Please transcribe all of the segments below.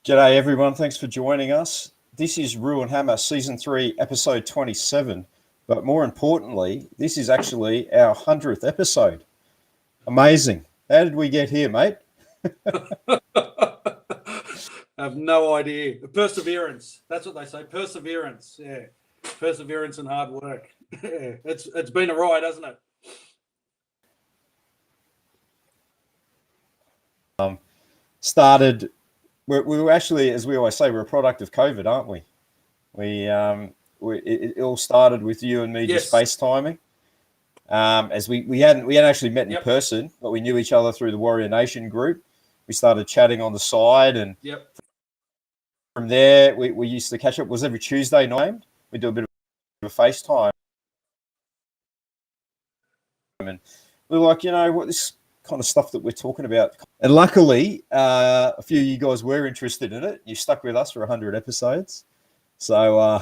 G'day everyone, thanks for joining us. This is Roo Hammer, Season 3, Episode 27. But more importantly, this is actually our 100th episode. Amazing. How did we get here, mate? I have no idea. Perseverance. That's what they say. Perseverance. Yeah. Perseverance and hard work. Yeah. It's been a ride, hasn't it? We were actually, as we always say, we're a product of COVID, aren't we? It all started with you and me just FaceTiming. As we hadn't actually met in person, but we knew each other through the Warrior Nation group. We started chatting on the side, and from there we used to catch up. It was every Tuesday night. We do a bit of a FaceTime, and we were like, you know what, this kind of stuff that we're talking about. And luckily, a few of you guys were interested in it. You stuck with us for 100 episodes. So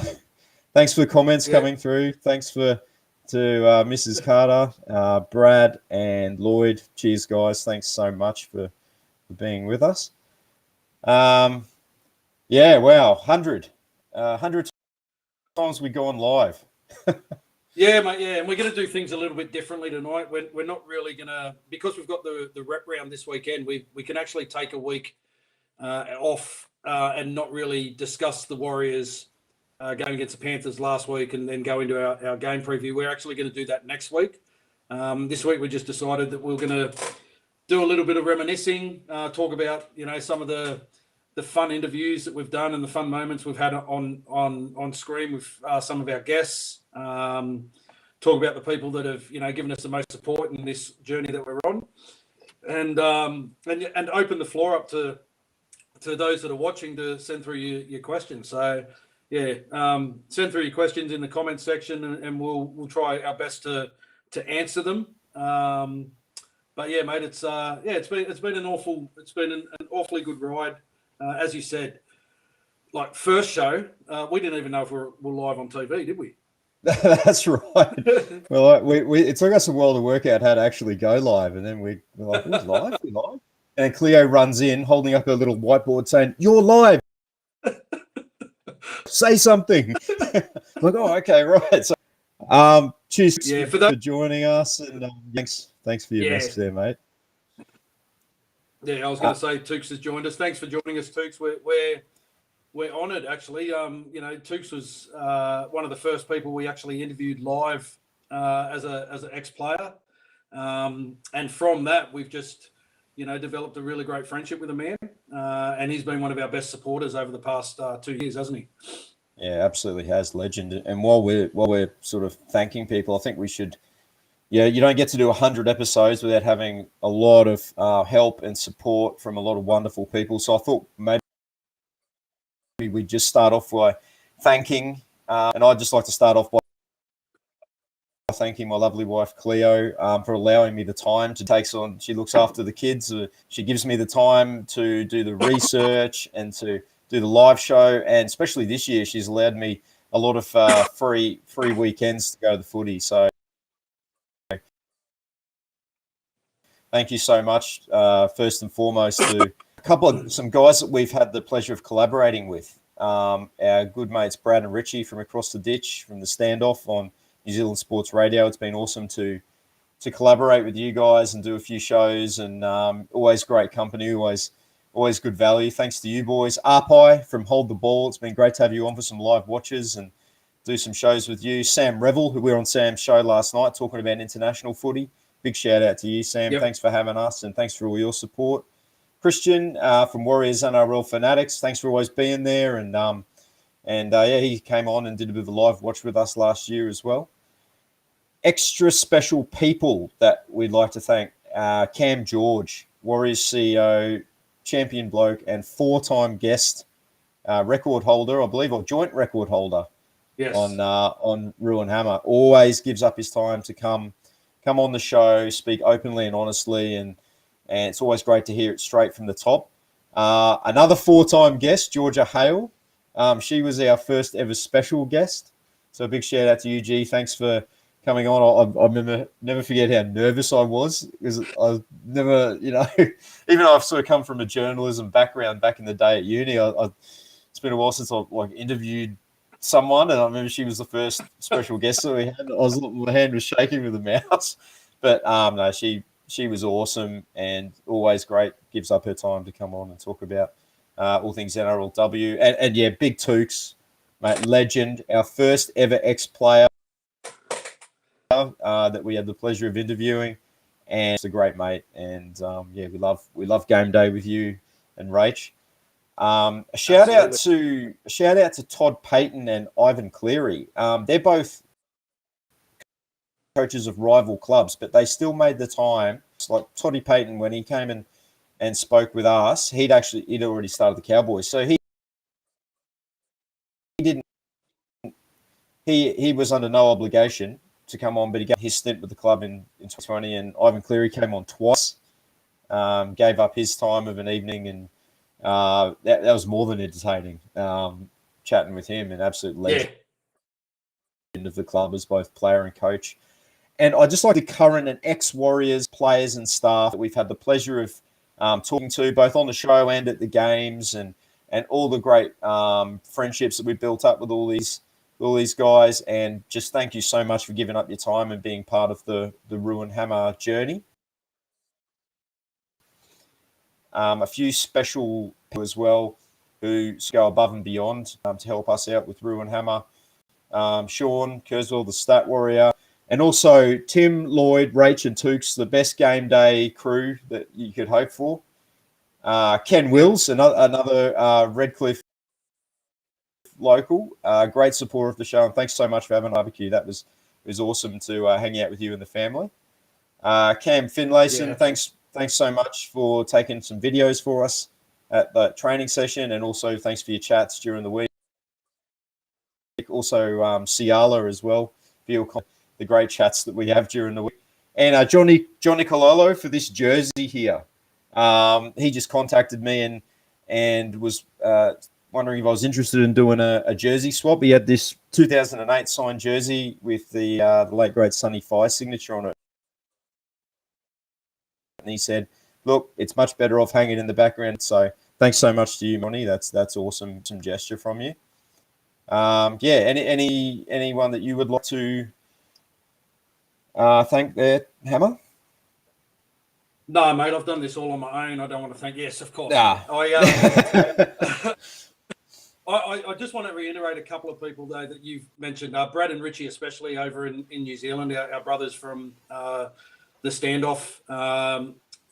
thanks for the comments coming through. Thanks to Mrs. Carter, Brad, and Lloyd. Cheers, guys. Thanks so much for being with us. Wow, 100 times we've gone live. Yeah, mate, yeah, and we're going to do things a little bit differently tonight. We're not really going to, because we've got the rep round this weekend, we can actually take a week off and not really discuss the Warriors game against the Panthers last week and then go into our game preview. We're actually going to do that next week. This week we just decided that we're going to do a little bit of reminiscing, talk about, some of the fun interviews that we've done and the fun moments we've had on screen with some of our guests. Talk about the people that have given us the most support in this journey that we're on, and open the floor up to those that are watching to send through your questions. So send through your questions in the comments section, and we'll try our best to answer them. But yeah, mate, it's been an awfully good ride. As you said, like first show, we didn't even know if we're live on TV, did we? That's right. Well, it took us a while to work out how to actually go live, and then we're like, "Who's live? We're live." And Cleo runs in, holding up a little whiteboard, saying, "You're live. Say something." Like, oh, okay, right. So, cheers for joining us, and thanks for your message there, mate. Yeah, I was going to say Tukes has joined us. Thanks for joining us, Tukes. We're honoured, actually. Tukes was one of the first people we actually interviewed live as an ex-player, and from that we've just developed a really great friendship with the man, and he's been one of our best supporters over the past 2 years, hasn't he? Yeah, absolutely has, legend. And while we're sort of thanking people, I think we should. Yeah, you don't get to do 100 episodes without having a lot of help and support from a lot of wonderful people. So I thought maybe we'd just start off by thanking, and I'd just like to start off by thanking my lovely wife, Cleo, for allowing me the time to take on. She looks after the kids. She gives me the time to do the research and to do the live show. And especially this year, she's allowed me a lot of free weekends to go to the footy. So thank you so much, first and foremost, to some guys that we've had the pleasure of collaborating with. Our good mates Brad and Richie from across the ditch, from the Standoff on New Zealand Sports Radio. It's been awesome to collaborate with you guys and do a few shows, and always great company, always good value. Thanks to you boys. Arpai from Hold the Ball. It's been great to have you on for some live watches and do some shows with you. Sam Revel, who we were on Sam's show last night talking about international footy. Big shout out to you, Sam. Yep. Thanks for having us, and thanks for all your support. Christian from Warriors NRL Fanatics. Thanks for always being there, and he came on and did a bit of a live watch with us last year as well. Extra special people that we'd like to thank: Cam George, Warriors CEO, champion bloke, and 4-time guest record holder, I believe, or joint record holder. Yes. On Roo Hammer. Always gives up his time to come on the show, speak openly and honestly, and it's always great to hear it straight from the top. Another 4-time guest, Georgia Hale. She was our first ever special guest. So a big shout out to you, G. Thanks for coming on. I remember, never forget how nervous I was because I never, even though I've sort of come from a journalism background back in the day at uni, it's been a while since I've interviewed someone, and I remember she was the first special guest that we had. My hand was shaking with the mouse, but no, she was awesome and always great. Gives up her time to come on and talk about all things NRLW, and yeah, Big Tooks, mate, legend, our first ever ex-player that we had the pleasure of interviewing, and it's a great mate. And yeah, we love game day with you and Rach. A shout out to Todd Payton and Ivan Cleary. They're both coaches of rival clubs, but they still made the time. It's like Toddy Payton, when he came and spoke with us, he'd already started the Cowboys, so he didn't. He was under no obligation to come on, but he got his stint with the club in 2020. And Ivan Cleary came on twice, gave up his time of an evening, and that was more than entertaining. Chatting with him, an absolute legend of the club as both player and coach. And I just like the current and ex-Warriors players and staff that we've had the pleasure of talking to, both on the show and at the games, and all the great friendships that we've built up with all these guys. And just thank you so much for giving up your time and being part of the Roo and Hammer journey. A few special people as well who go above and beyond to help us out with Roo and Hammer. Sean Kurzweil, the Stat Warrior, and also Tim, Lloyd, Rach, and Tooks, the best game day crew that you could hope for. Ken Wills, another Redcliffe local, great supporter of the show, and thanks so much for having a barbecue. It was awesome to hang out with you and the family. Cam Finlayson, thanks so much for taking some videos for us at the training session, and also thanks for your chats during the week. Also, Ciala as well, for the great chats that we have during the week. And Johnny Cololo for this jersey here. He just contacted me and was wondering if I was interested in doing a jersey swap. He had this 2008 signed jersey with the late great Sonny Fye signature on it. And he said, look, it's much better off hanging in the background. So thanks so much to you, Monty. That's awesome. Some gesture from you. Anyone that you would like to thank there, Hammer? No, mate, I've done this all on my own. I don't want to thank. Yes, of course. Nah. I just want to reiterate a couple of people, though, that you've mentioned. Brad and Richie, especially over in New Zealand, our brothers from the standoff.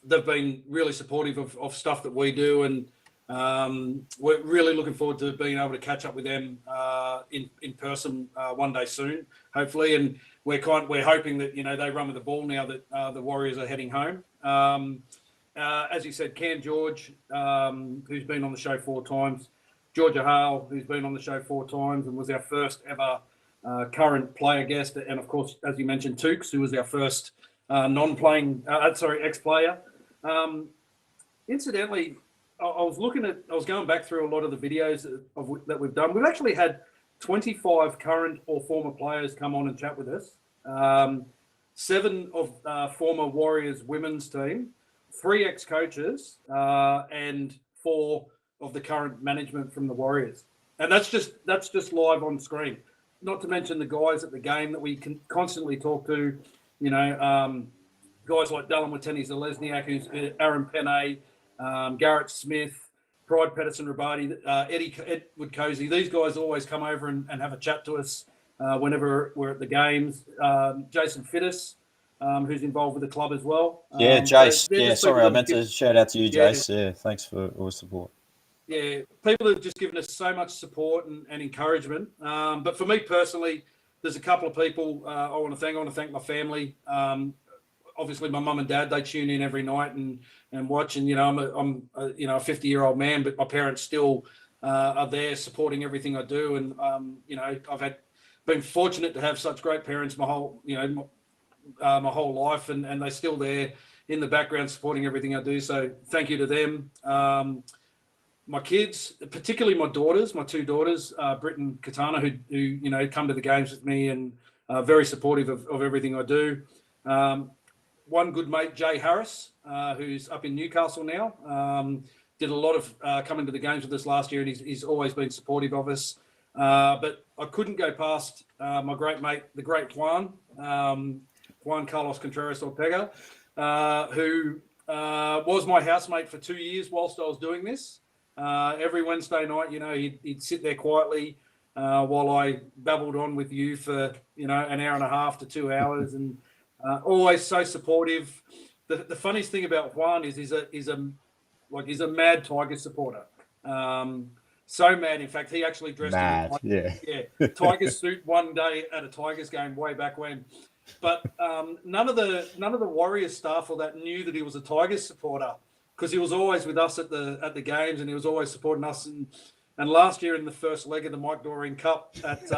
They've been really supportive of stuff that we do, and we're really looking forward to being able to catch up with them in person one day soon, hopefully. And we're hoping that they run with the ball now that the Warriors are heading home. As you said, Cam George, who's been on the show 4 times, Georgia Hale, who's been on the show 4 times and was our first ever current player guest, and of course, as you mentioned, Tooks, who was our first ex-player. Incidentally, I was going back through a lot of the videos that we've done. We've actually had 25 current or former players come on and chat with us. 7 of former Warriors women's team, 3 ex-coaches, and 4 of the current management from the Warriors. And that's just live on screen. Not to mention the guys at the game that we can constantly talk to, guys like Dallin Wateni-Zalesniak, who's Aaron Penne, Garrett Smith, Pride Pedersen-Rabati, Edward Cozy. These guys always come over and have a chat to us whenever we're at the games. Jason Fittis, who's involved with the club as well. Jace. Sorry, I meant to shout out to you, Jace. Yeah, thanks for all the support. Yeah, people have just given us so much support and encouragement. But for me personally, there's a couple of people I want to thank. I want to thank my family. Obviously, my mum and dad, they tune in every night and watch. And I'm a 50-year-old man, but my parents still are there supporting everything I do. And I've been fortunate to have such great parents my whole life, and they're still there in the background supporting everything I do. So thank you to them. My kids, particularly my 2 daughters, Britt and Katana, who come to the games with me and very supportive of everything I do. One good mate, Jay Harris, who's up in Newcastle now, did a lot of coming to the games with us last year, and he's always been supportive of us. But I couldn't go past my great mate, the great Juan Carlos Contreras Ortega, who was my housemate for 2 years whilst I was doing this. Every Wednesday night, he'd sit there quietly while I babbled on with you for, an hour and a half to 2 hours, and always so supportive. The funniest thing about Juan is he's a mad Tigers supporter. So mad, in fact, he actually dressed in a Tigers suit one day at a Tigers game way back when. But none of the Warriors staff or that knew that he was a Tigers supporter, because he was always with us at the games, and he was always supporting us. And last year in the first leg of the Mike Doreen Cup at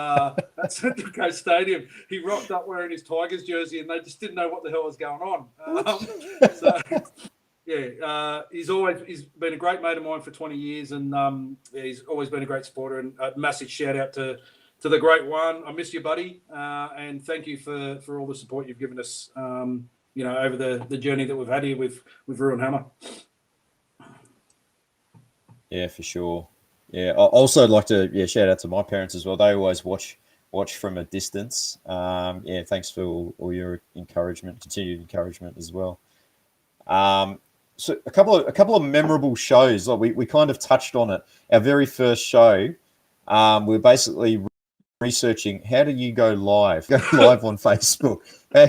Central Coast Stadium, he rocked up wearing his Tigers jersey, and they just didn't know what the hell was going on. He's been a great mate of mine for 20 years, and he's always been a great supporter. And a massive shout out to the great one. I miss you, buddy, and thank you for all the support you've given us, over the journey that we've had here with Roo Hammer. Yeah, for sure. Yeah, I also like to shout out to my parents as well. They always watch from a distance. Thanks for all your encouragement, continued encouragement as well. So a couple of memorable shows. Like we kind of touched on it. Our very first show, we're basically researching how do you go live on Facebook. How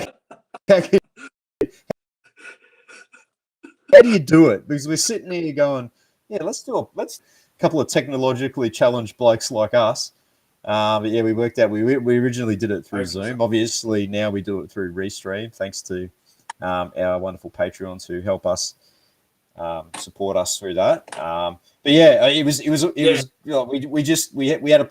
do you do it? Because we're sitting here going, let's a couple of technologically challenged blokes like us. But we worked out. We originally did it through Zoom. Obviously, now we do it through Restream, thanks to our wonderful Patreons who help us support us through that. We had a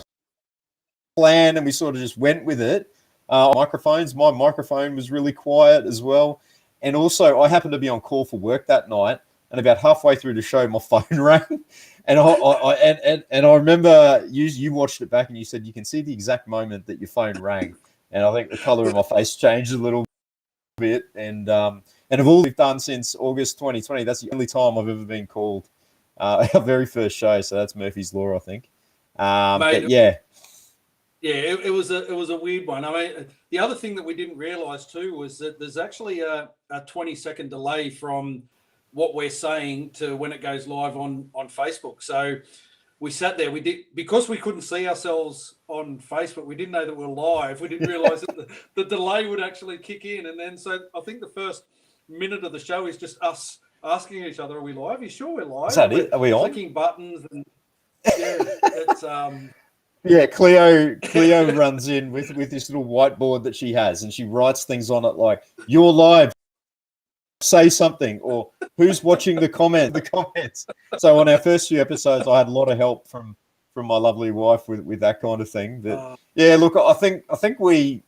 plan, and we sort of just went with it. Microphones. My microphone was really quiet as well, and also I happened to be on call for work that night. And about halfway through the show, my phone rang, and I remember you watched it back, and you said you can see the exact moment that your phone rang, and I think the color of my face changed a little bit. And of all we've done since August 2020, that's the only time I've ever been called our very first show. So that's Murphy's Law, I think. It was a weird one. I mean, the other thing that we didn't realise too was that there's actually a 20-second delay from what we're saying to when it goes live on Facebook. So we sat there, because we couldn't see ourselves on Facebook, we didn't know that we were live. We didn't realise that the delay would actually kick in. And then, so I think the first minute of the show is just us asking each other, are we live? Are you sure we're live? Is that it? Are we on? Clicking buttons. And it's... Cleo runs in with this little whiteboard that she has, and she writes things on it like, you're live, say something, or who's watching the comments. So on our first few episodes, I had a lot of help from my lovely wife with that kind of thing. But look, I think we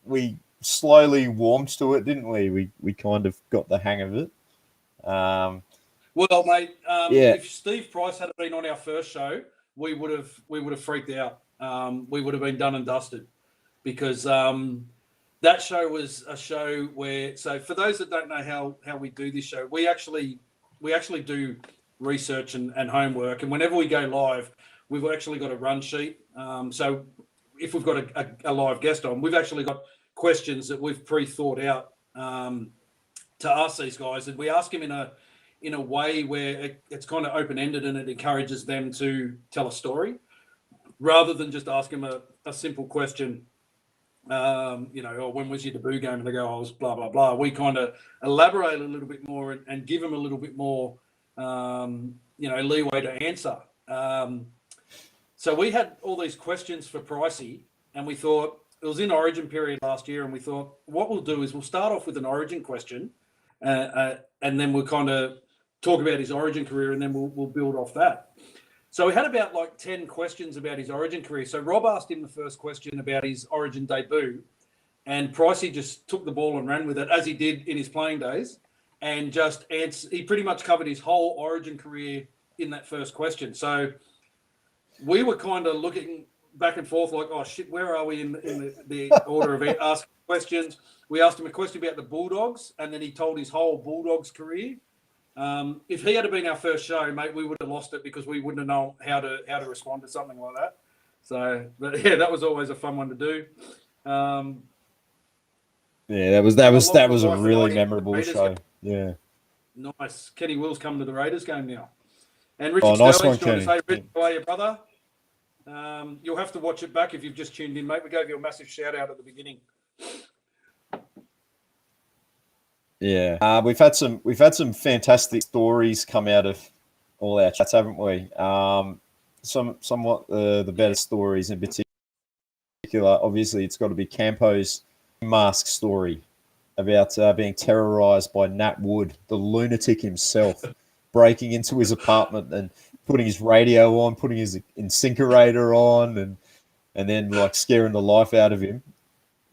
slowly warmed to it, didn't we? We kind of got the hang of it. Well, mate, if Steve Price had been on our first show, we would have freaked out. We would have been done and dusted, because that show was a show where, so for those that don't know how we do this show, we actually do research and homework, and whenever we go live, we've actually got a run sheet. So if we've got a live guest on, we've actually got questions that we've pre-thought out to ask these guys, and we ask them in a way where it's kind of open-ended, and it encourages them to tell a story, rather than just ask them a simple question. Or when was your debut game? And they go, I was blah, blah, blah. We kind of elaborate a little bit more and give them a little bit more, leeway to answer. So we had all these questions for Pricey, and we thought, it was in Origin period last year, and we thought, what we'll do is we'll start off with an Origin question, and then we'll kind of talk about his Origin career, and then we'll build off that. So we had about 10 questions about his Origin career. So Rob asked him the first question about his Origin debut, and Pricey just took the ball and ran with it, as he did in his playing days, and just he pretty much covered his whole Origin career in that first question. So we were kind of looking back and forth like, oh shit, where are we in the order of asking questions? We asked him a question about the Bulldogs, and then he told his whole Bulldogs career. If he had been our first show, mate, we would have lost it because we wouldn't have known how to respond to something like that. So, but yeah, that was always a fun one to do. Yeah, that was a really memorable show. Yeah. Nice. Kenny Will's coming to the Raiders game now. And Richard nice Sterling's one, trying to say, Kenny. Rich, how are you, brother? You'll have to watch it back if you've just tuned in, mate. We gave you a massive shout out at the beginning. Yeah, we've had some fantastic stories come out of all our chats, haven't we? Somewhat the better stories in particular. Obviously, it's got to be Campo's mask story about being terrorised by Nat Wood, the lunatic himself, breaking into his apartment and putting his radio on, putting his incinerator on, and then like scaring the life out of him.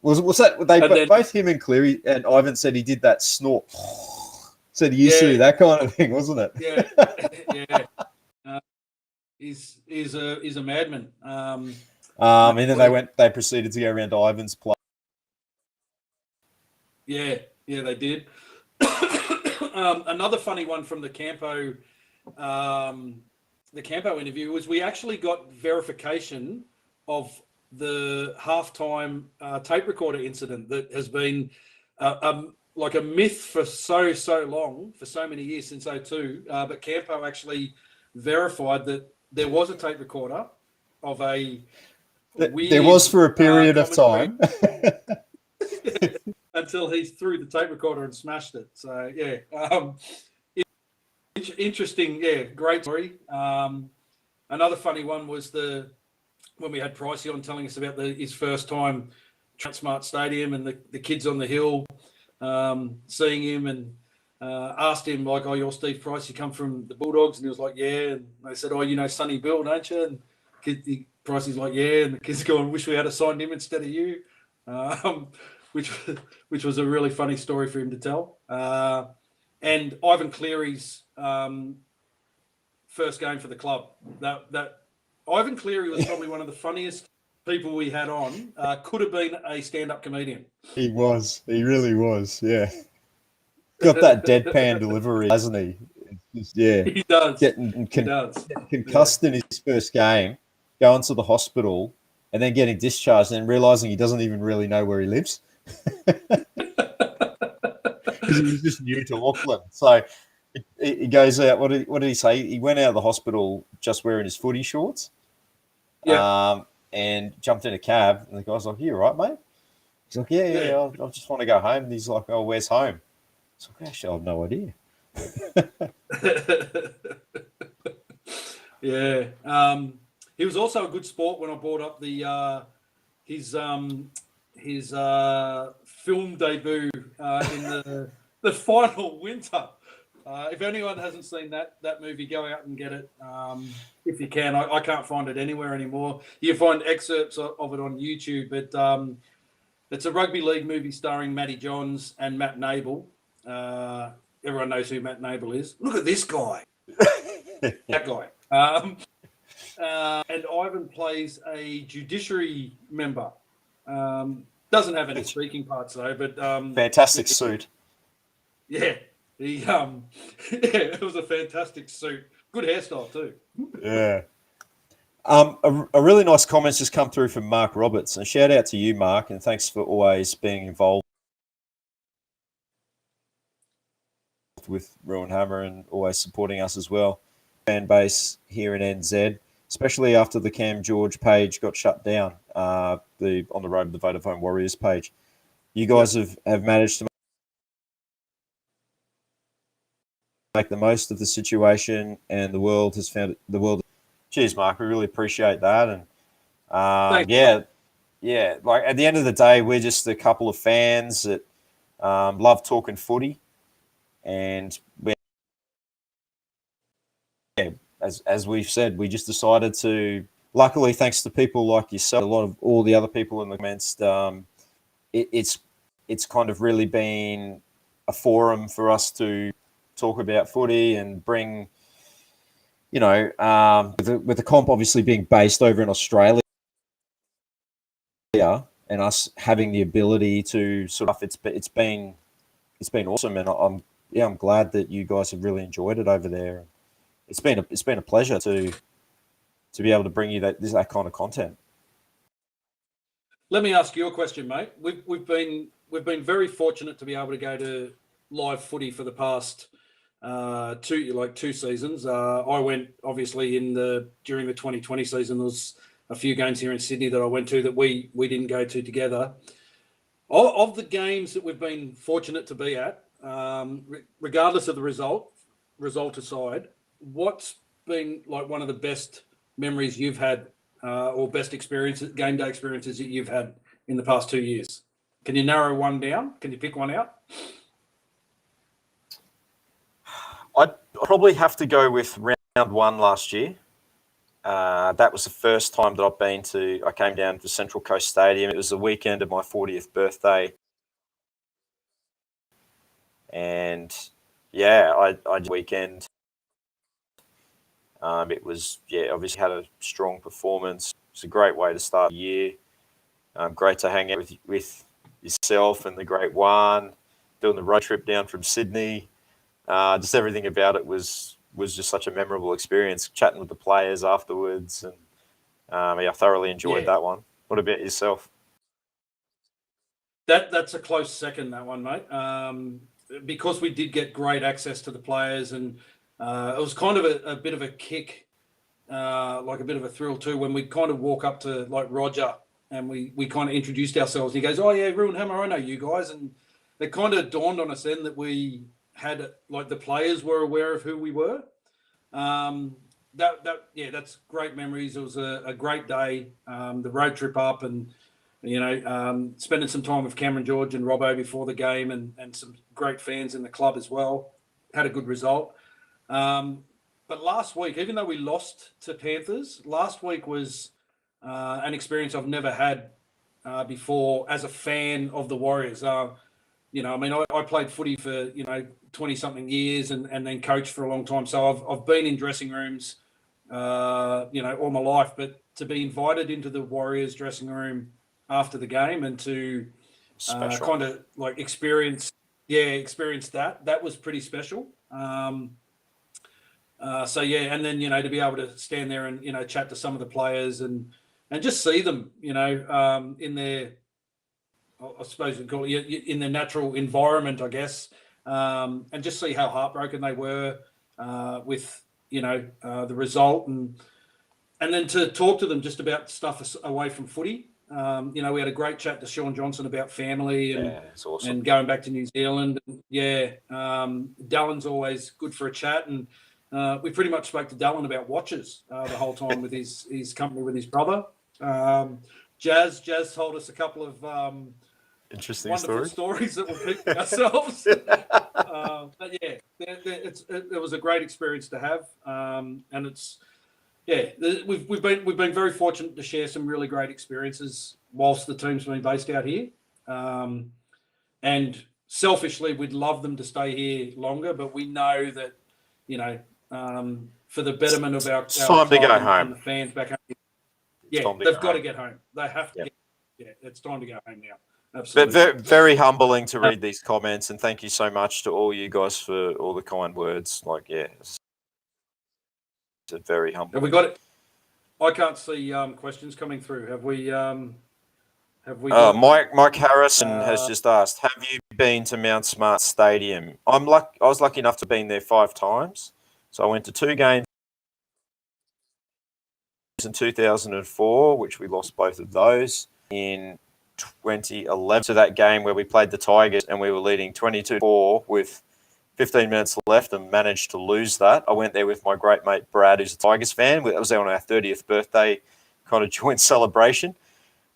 Was that both him and Cleary and Ivan said he did that snort? Said he used to do that kind of thing, wasn't it? Yeah. He's a madman. And then they proceeded to go around to Ivan's place. Yeah, they did. Another funny one from the Campo interview was we actually got verification of the halftime tape recorder incident that has been like a myth for so long, for so many years since 2002. But Campo actually verified that there was a tape recorder of a weird, there was for a period of time. Until he threw the tape recorder and smashed it. So, yeah. Interesting, great story. Another funny one was when we had Pricey on telling us about his first time Transmart Stadium and the kids on the hill seeing him and asked him, like, oh, you're Steve Price, you come from the Bulldogs? And he was like, yeah. And they said, oh, you know Sonny Bill, don't you? And Pricey's like, yeah. And the kids going, wish we had signed him instead of you. Which was a really funny story for him to tell. And Ivan Cleary's first game for the club. That Ivan Cleary was probably one of the funniest people we had on. Could have been a stand-up comedian. He was. He really was. Yeah. Got that deadpan delivery, hasn't he? Yeah. He does. Getting concussed in his first game, going to the hospital, and then getting discharged and realising he doesn't even really know where he lives. Because he was just new to Auckland. So he goes out. What did he say? He went out of the hospital just wearing his footy shorts. Yeah. And jumped in a cab. And the guy's like, you all right, mate? He's like, yeah. I just want to go home. And he's like, oh, where's home? He's like, actually, I have no idea. Yeah. He was also a good sport when I brought up his film debut in the final winter. If anyone hasn't seen that movie, go out and get it if you can. I can't find it anywhere anymore. You can find excerpts of it on YouTube, but it's a rugby league movie starring Matty Johns and Matt Nable. Everyone knows who Matt Nable is. Look at this guy. That guy. And Ivan plays a judiciary member. Doesn't have any speaking parts though, but fantastic suit. Yeah, it was a fantastic suit. Good hairstyle too. Yeah. A really nice comment just come through from Mark Roberts, and shout out to you, Mark, and thanks for always being involved with Roo Hammer and always supporting us as well. Fan base here in NZ, especially after the Cam George page got shut down, on the Road to the Vodafone Warriors page. You guys have managed to make the most of the situation, and the world has found it. The world. Cheers, Mark. We really appreciate that, and like at the end of the day, we're just a couple of fans that love talking footy, and as we've said, we just decided to. Luckily, thanks to people like yourself, a lot of all the other people in the comments, it's kind of really been a forum for us to talk about footy and bring, with the comp obviously being based over in Australia, and us having the ability to sort of, it's been awesome, and I'm glad that you guys have really enjoyed it over there. It's been a pleasure to be able to bring you that kind of content. Let me ask you a question, mate. We've been very fortunate to be able to go to live footy for the past two seasons. I went obviously during the 2020 season. There was a few games here in Sydney that I went to that we didn't go to together. Of the games that we've been fortunate to be at, regardless of the result aside, what's been like one of the best memories you've had or best game day experiences that you've had in the past 2 years? Can you narrow one down? Can you pick one out? I'd probably have to go with round one last year. That was the first time that I came down to Central Coast Stadium. It was the weekend of my 40th birthday. And yeah, I did weekend. It was, obviously had a strong performance. It's a great way to start the year. Great to hang out with yourself and the great Juan, doing the road trip down from Sydney. Just everything about it was just such a memorable experience, chatting with the players afterwards. And I thoroughly enjoyed that one. What about yourself? That's a close second, that one, mate. Because we did get great access to the players, and it was kind of a bit of a kick, like a bit of a thrill too, when we kind of walk up to like Roger and we kind of introduced ourselves. He goes, "Oh yeah, Roo Hammer, I know you guys," and it kind of dawned on us then that we had, like, the players were aware of who we were. That's great memories. It was a great day. The road trip up, and spending some time with Cameron George and Robbo before the game, and some great fans in the club as well. Had a good result. But last week, even though we lost to Panthers, last week was an experience I've never had before as a fan of the Warriors. I played footy for 20-something years, and then coached for a long time. So I've been in dressing rooms, all my life. But to be invited into the Warriors dressing room after the game and to kind of like experience that was pretty special. And then to be able to stand there and chat to some of the players and just see them in their, I suppose we'd call it, in their natural environment, I guess, and just see how heartbroken they were with the result, and then to talk to them just about stuff away from footy. We had a great chat to Sean Johnson about family and awesome. And going back to New Zealand. Dallin's always good for a chat, and we pretty much spoke to Dallin about watches the whole time with his company with his brother. Jazz told us a couple of interesting wonderful stories that we'll keep to ourselves. But yeah, it was a great experience to have, and it's. Yeah, we've been very fortunate to share some really great experiences whilst the team's been based out here. And selfishly, we'd love them to stay here longer, but we know that, for the betterment of our time to go home and the fans back home. Yeah, they've got to get home. They have to. It's time to go home now. Absolutely. But very, very humbling to read these comments, and thank you so much to all you guys for all the kind words. It's very humble. Have we got it? I can't see questions coming through. Have we? Mike Harrison has just asked, have you been to Mount Smart Stadium? I was lucky enough to have been there 5 times. So I went to 2 games in 2004, which we lost both of those. In 2011, to that game where we played the Tigers and we were leading 22-4 with 15 minutes left and managed to lose that. I went there with my great mate Brad, who's a Tigers fan. It was there on our 30th birthday kind of joint celebration.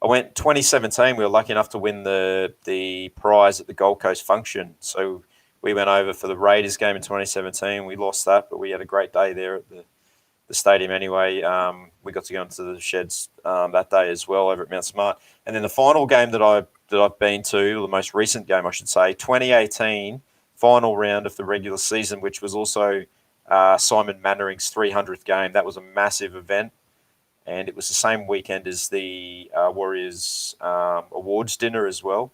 I went 2017. We were lucky enough to win the prize at the Gold Coast function. So we went over for the Raiders game in 2017. We lost that, but we had a great day there at the stadium anyway. We got to go into the sheds that day as well over at Mount Smart. And then the final game that I've been to, the most recent game I should say, 2018. Final round of the regular season, which was also Simon Mannering's 300th game. That was a massive event. and it was the same weekend as the Warriors awards dinner as well,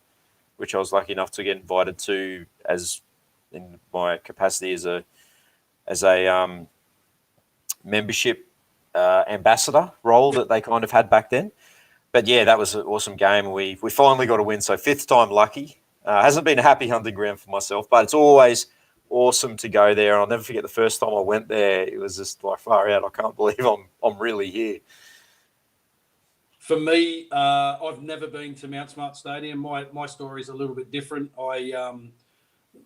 which I was lucky enough to get invited to as in my capacity as a membership ambassador role that they kind of had back then. But yeah, that was an awesome game, and we finally got a win. So 5th time lucky. Hasn't been a happy hunting ground for myself, but it's always awesome to go there. And I'll never forget the first time I went there. It was just like far out. I can't believe I'm really here. For me, I've never been to Mount Smart Stadium. My story is a little bit different.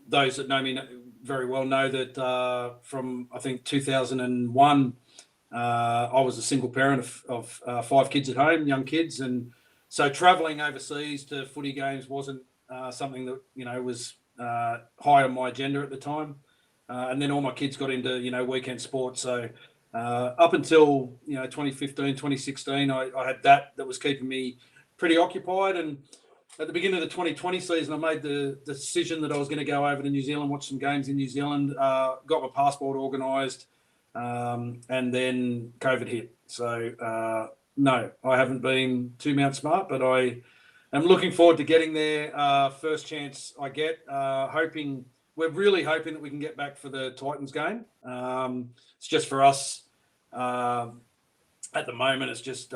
Those that know me very well know that from, I think, 2001, I was a single parent of 5 kids at home, young kids. And so travelling overseas to footy games wasn't something that, was high on my agenda at the time. And then all my kids got into, weekend sports. So up until, 2015, 2016, I had that was keeping me pretty occupied. And at the beginning of the 2020 season, I made the decision that I was going to go over to New Zealand, watch some games in New Zealand, got my passport organised, and then COVID hit. So, no, I haven't been to Mount Smart, but I am looking forward to getting there first chance I get. We're really hoping that we can get back for the Titans game. It's just for us at the moment, it's just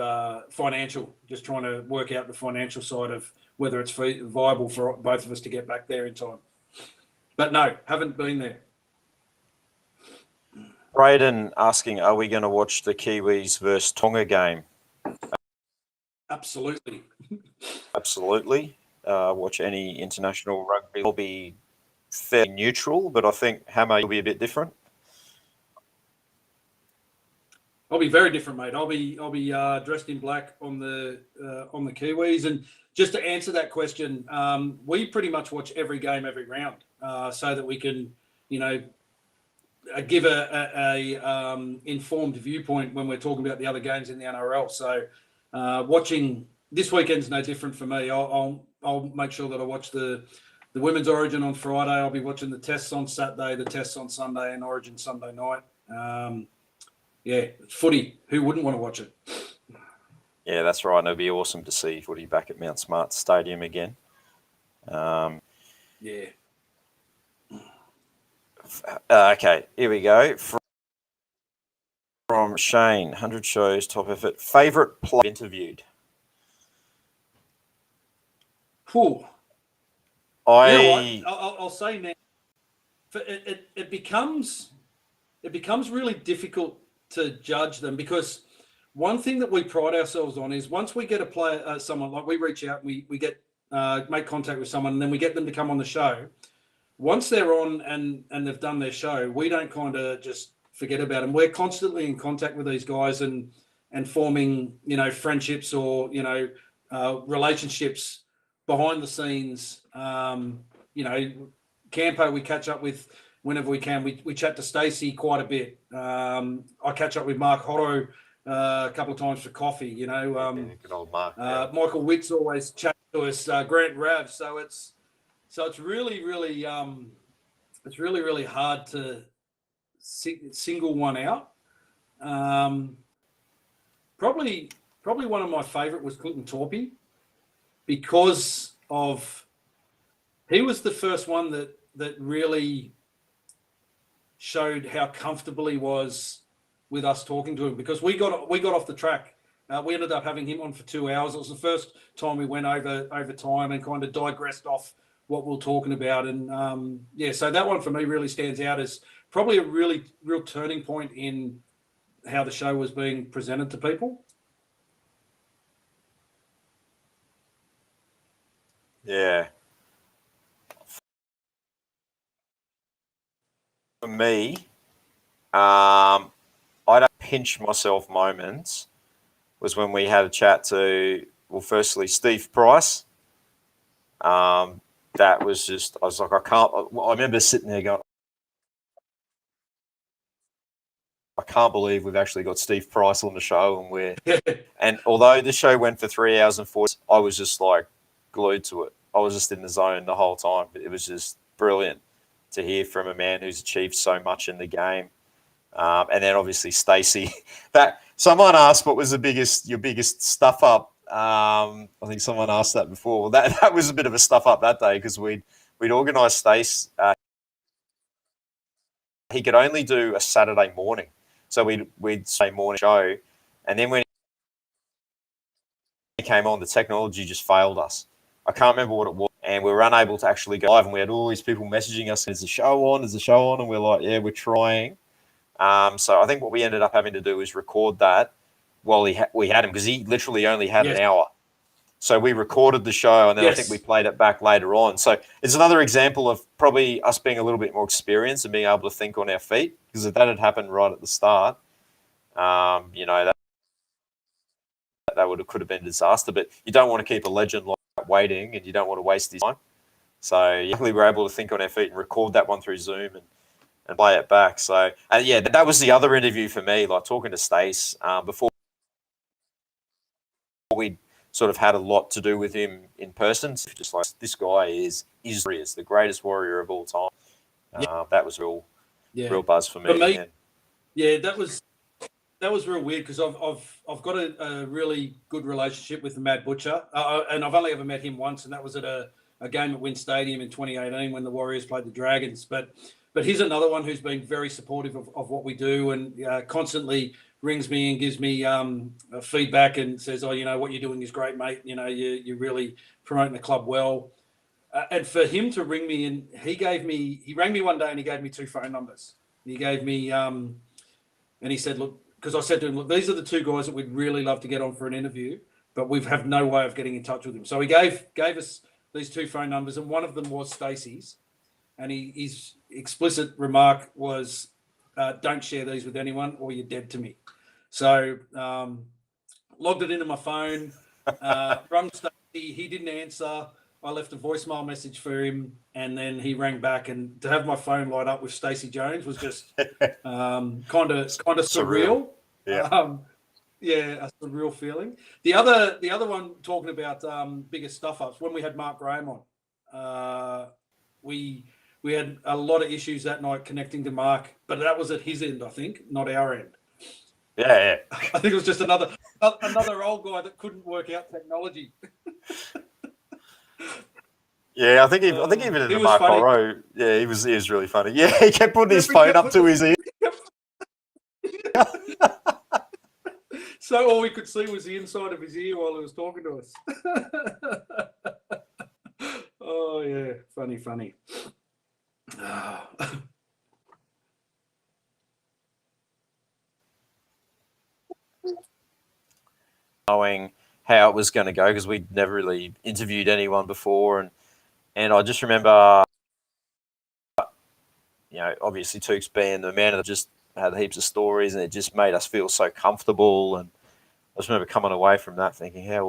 financial, just trying to work out the financial side of whether it's viable for both of us to get back there in time. But no, haven't been there. Braden asking, are we going to watch the Kiwis versus Tonga game? Absolutely. Absolutely. Watch any international rugby. Will be fairly neutral, but I think Hammer will be a bit different. I'll be very different, mate. I'll be dressed in black on the Kiwis. And just to answer that question, we pretty much watch every game, every round, so that we can, give a informed viewpoint when we're talking about the other games in the NRL. So watching this weekend's no different for me. I'll make sure that I watch the Women's Origin on Friday. I'll be watching the tests on Saturday, the tests on Sunday, and Origin Sunday night. Yeah, footy. Who wouldn't want to watch it? Yeah, that's right. And it'll be awesome to see footy back at Mount Smart Stadium again. Yeah. Okay, here we go. From Shane, 100 shows, top effort. Favourite player interviewed? Cool. I'll say now, it becomes really difficult to judge them, because one thing that we pride ourselves on is once we get a player, someone like we reach out, we get make contact with someone, and then we get them to come on the show. Once they're on and they've done their show, we don't kind of just forget about them. We're constantly in contact with these guys and forming, friendships or, relationships behind the scenes. Campo, we catch up with whenever we can. We chat to Stacey quite a bit. I catch up with Mark Hotto a couple of times for coffee, Good old Mark. Yeah. Michael Witt's always chat to us, Grant Rav. So it's really, really, it's really, really hard to single one out. Probably one of my favourite was Clinton Torpey, because he was the first one that really showed how comfortable he was with us talking to him, because we got off the track. We ended up having him on for 2 hours. It was the first time we went over time and kind of digressed off what we're talking about. And so that one for me really stands out as probably a really real turning point in how the show was being presented to people. Yeah. For me, I don't pinch myself moments was when we had a chat to, firstly, Steve Price. That was just, I was like, I remember sitting there going, I can't believe we've actually got Steve Price on the show, and although the show went for 3 hours and 40, I was just like glued to it. I was just in the zone the whole time. It was just brilliant to hear from a man who's achieved so much in the game. And then obviously Stacey, that Someone asked what was your biggest stuff up. I think someone asked that before. Well, that was a bit of a stuff up that day because we'd organised Stace. He could only do a Saturday morning, so we'd say morning show, and then when he came on, the technology just failed us. I can't remember what it was, and we were unable to actually go live. And we had all these people messaging us, "Is the show on? Is the show on?" And we're like, "Yeah, we're trying." So I think what we ended up having to do was record that while we had him, because he literally only had an hour. So we recorded the show, and then I think we played it back later on. So it's another example of probably us being a little bit more experienced and being able to think on our feet, because if that had happened right at the start, that could have been a disaster. But you don't want to keep a legend like that waiting, and you don't want to waste his time. So luckily we were able to think on our feet and record that one through Zoom and play it back. So, and yeah, that was the other interview for me, like talking to Stace before we sort of had a lot to do with him in person. So just like, this guy is the greatest warrior of all time. That was real buzz for me. That was real weird because I've got a really good relationship with the Mad Butcher, and I've only ever met him once, and that was at a game at Wynn Stadium in 2018 when the Warriors played the Dragons. But he's another one who's been very supportive of what we do and constantly rings me and gives me feedback and says, "Oh, what you're doing is great, mate. You're really promoting the club well." And for him to ring me, and he rang me one day and he gave me 2 phone numbers. He gave me and he said, "Look," because I said to him, "Look, these are the 2 guys that we'd really love to get on for an interview, but we have no way of getting in touch with them." So he gave us these 2 phone numbers, and one of them was Stacey's, and his explicit remark was, "Don't share these with anyone, or you're dead to me." So logged it into my phone, rung Stacey. He didn't answer. I left a voicemail message for him, and then he rang back. And to have my phone light up with Stacey Jones was just kind of surreal. A surreal feeling. The other one, talking about biggest stuff ups, when we had Mark Graham on, we had a lot of issues that night connecting to Mark, but that was at his end, I think, not our end. Yeah. I think it was just another old guy that couldn't work out technology. Yeah, I think even in the Mark Horro, he was really funny. Yeah, he kept putting his phone up to his ear. So all we could see was the inside of his ear while he was talking to us. Oh yeah, funny. Knowing how it was going to go, because we'd never really interviewed anyone before, and I just remember, obviously Tukes being the man that just had heaps of stories, and it just made us feel so comfortable. And I just remember coming away from that thinking, how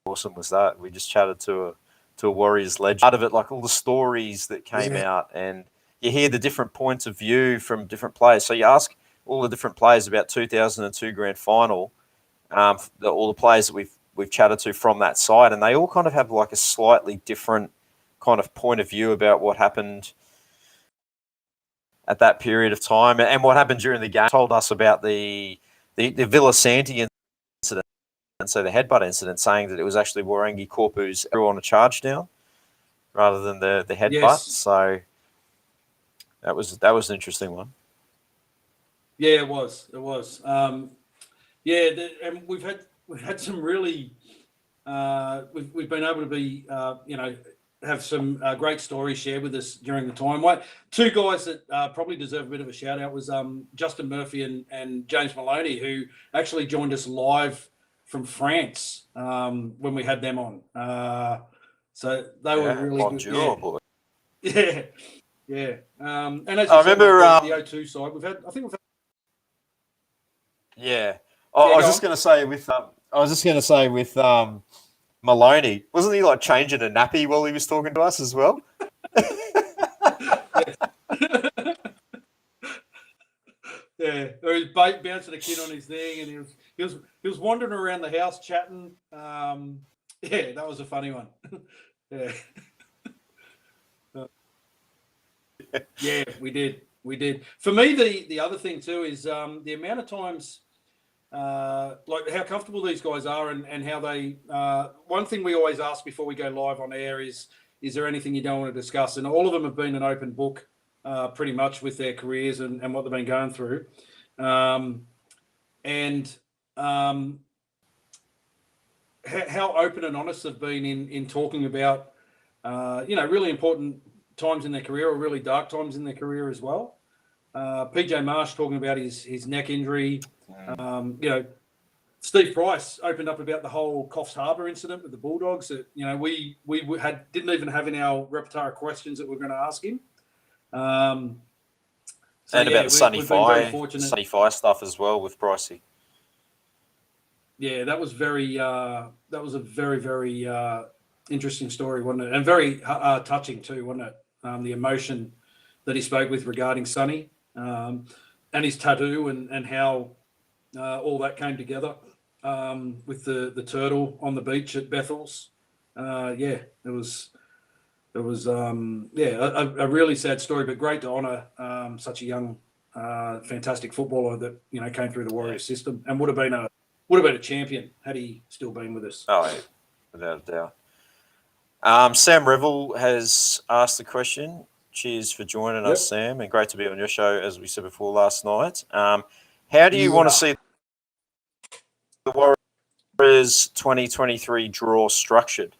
awesome was that? We just chatted to a Warriors legend. Part of it, like all the stories that came out, and you hear the different points of view from different players. So you ask all the different players about 2002 grand final, all the players that we've chatted to from that side, and they all kind of have like a slightly different kind of point of view about what happened at that period of time and what happened during the game. Told us about the Villa Santi incident, and so the headbutt incident, saying that it was actually Warangi Korpu's on a charge down rather than the headbutt. Yes. So that was an interesting one. Yeah, it was. And we've had some really we've been able to be have some great stories shared with us during the time. 2 guys that probably deserve a bit of a shout out was Justin Murphy and James Maloney, who actually joined us live from France when we had them on. So they were really good. Yeah. And as I remember, the O2 side, we've had. Yeah. I was just going to say with Maloney, wasn't he like changing a nappy while he was talking to us as well? Yeah, or he was bouncing a kid on his thing, and he was wandering around the house chatting. That was a funny one. Yeah. Yeah, we did. We did. For me, the other thing too is the amount of times, like how comfortable these guys are and how they. One thing we always ask before we go live on air is there anything you don't want to discuss? And all of them have been an open book, pretty much with their careers and what they've been going through, how open and honest they've been in talking about, really important times in their career or really dark times in their career as well. PJ Marsh talking about his neck injury. Steve Price opened up about the whole Coffs Harbour incident with the Bulldogs that, we didn't even have in our repertoire of questions that we're going to ask him. About the Sunny Fire stuff as well with Pricey. Yeah, that was a very, very interesting story, wasn't it? And very touching too, wasn't it? The emotion that he spoke with regarding Sonny and his tattoo and how all that came together with the turtle on the beach at Bethel's. It was a really sad story, but great to honour such a young, fantastic footballer that came through the Warriors system and would have been a champion had he still been with us. Oh, yeah, without a doubt. Sam Revel has asked the question. Cheers for joining us, Sam, and great to be on your show, as we said before last night. How do you want to see the Warriors 2023 draw structured?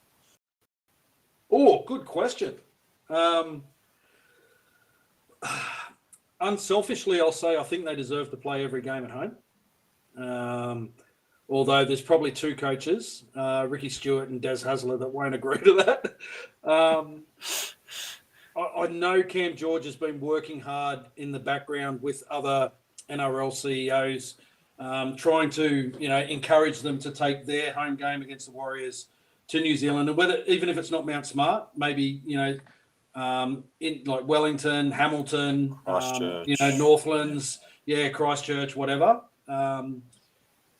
Oh, good question. Unselfishly, I'll say I think they deserve to play every game at home. Although there's probably two coaches, Ricky Stewart and Des Hasler, that won't agree to that. I know Cam George has been working hard in the background with other NRL CEOs, trying to encourage them to take their home game against the Warriors to New Zealand, and even if it's not Mount Smart, maybe in like Wellington, Hamilton, Northlands, Christchurch, whatever.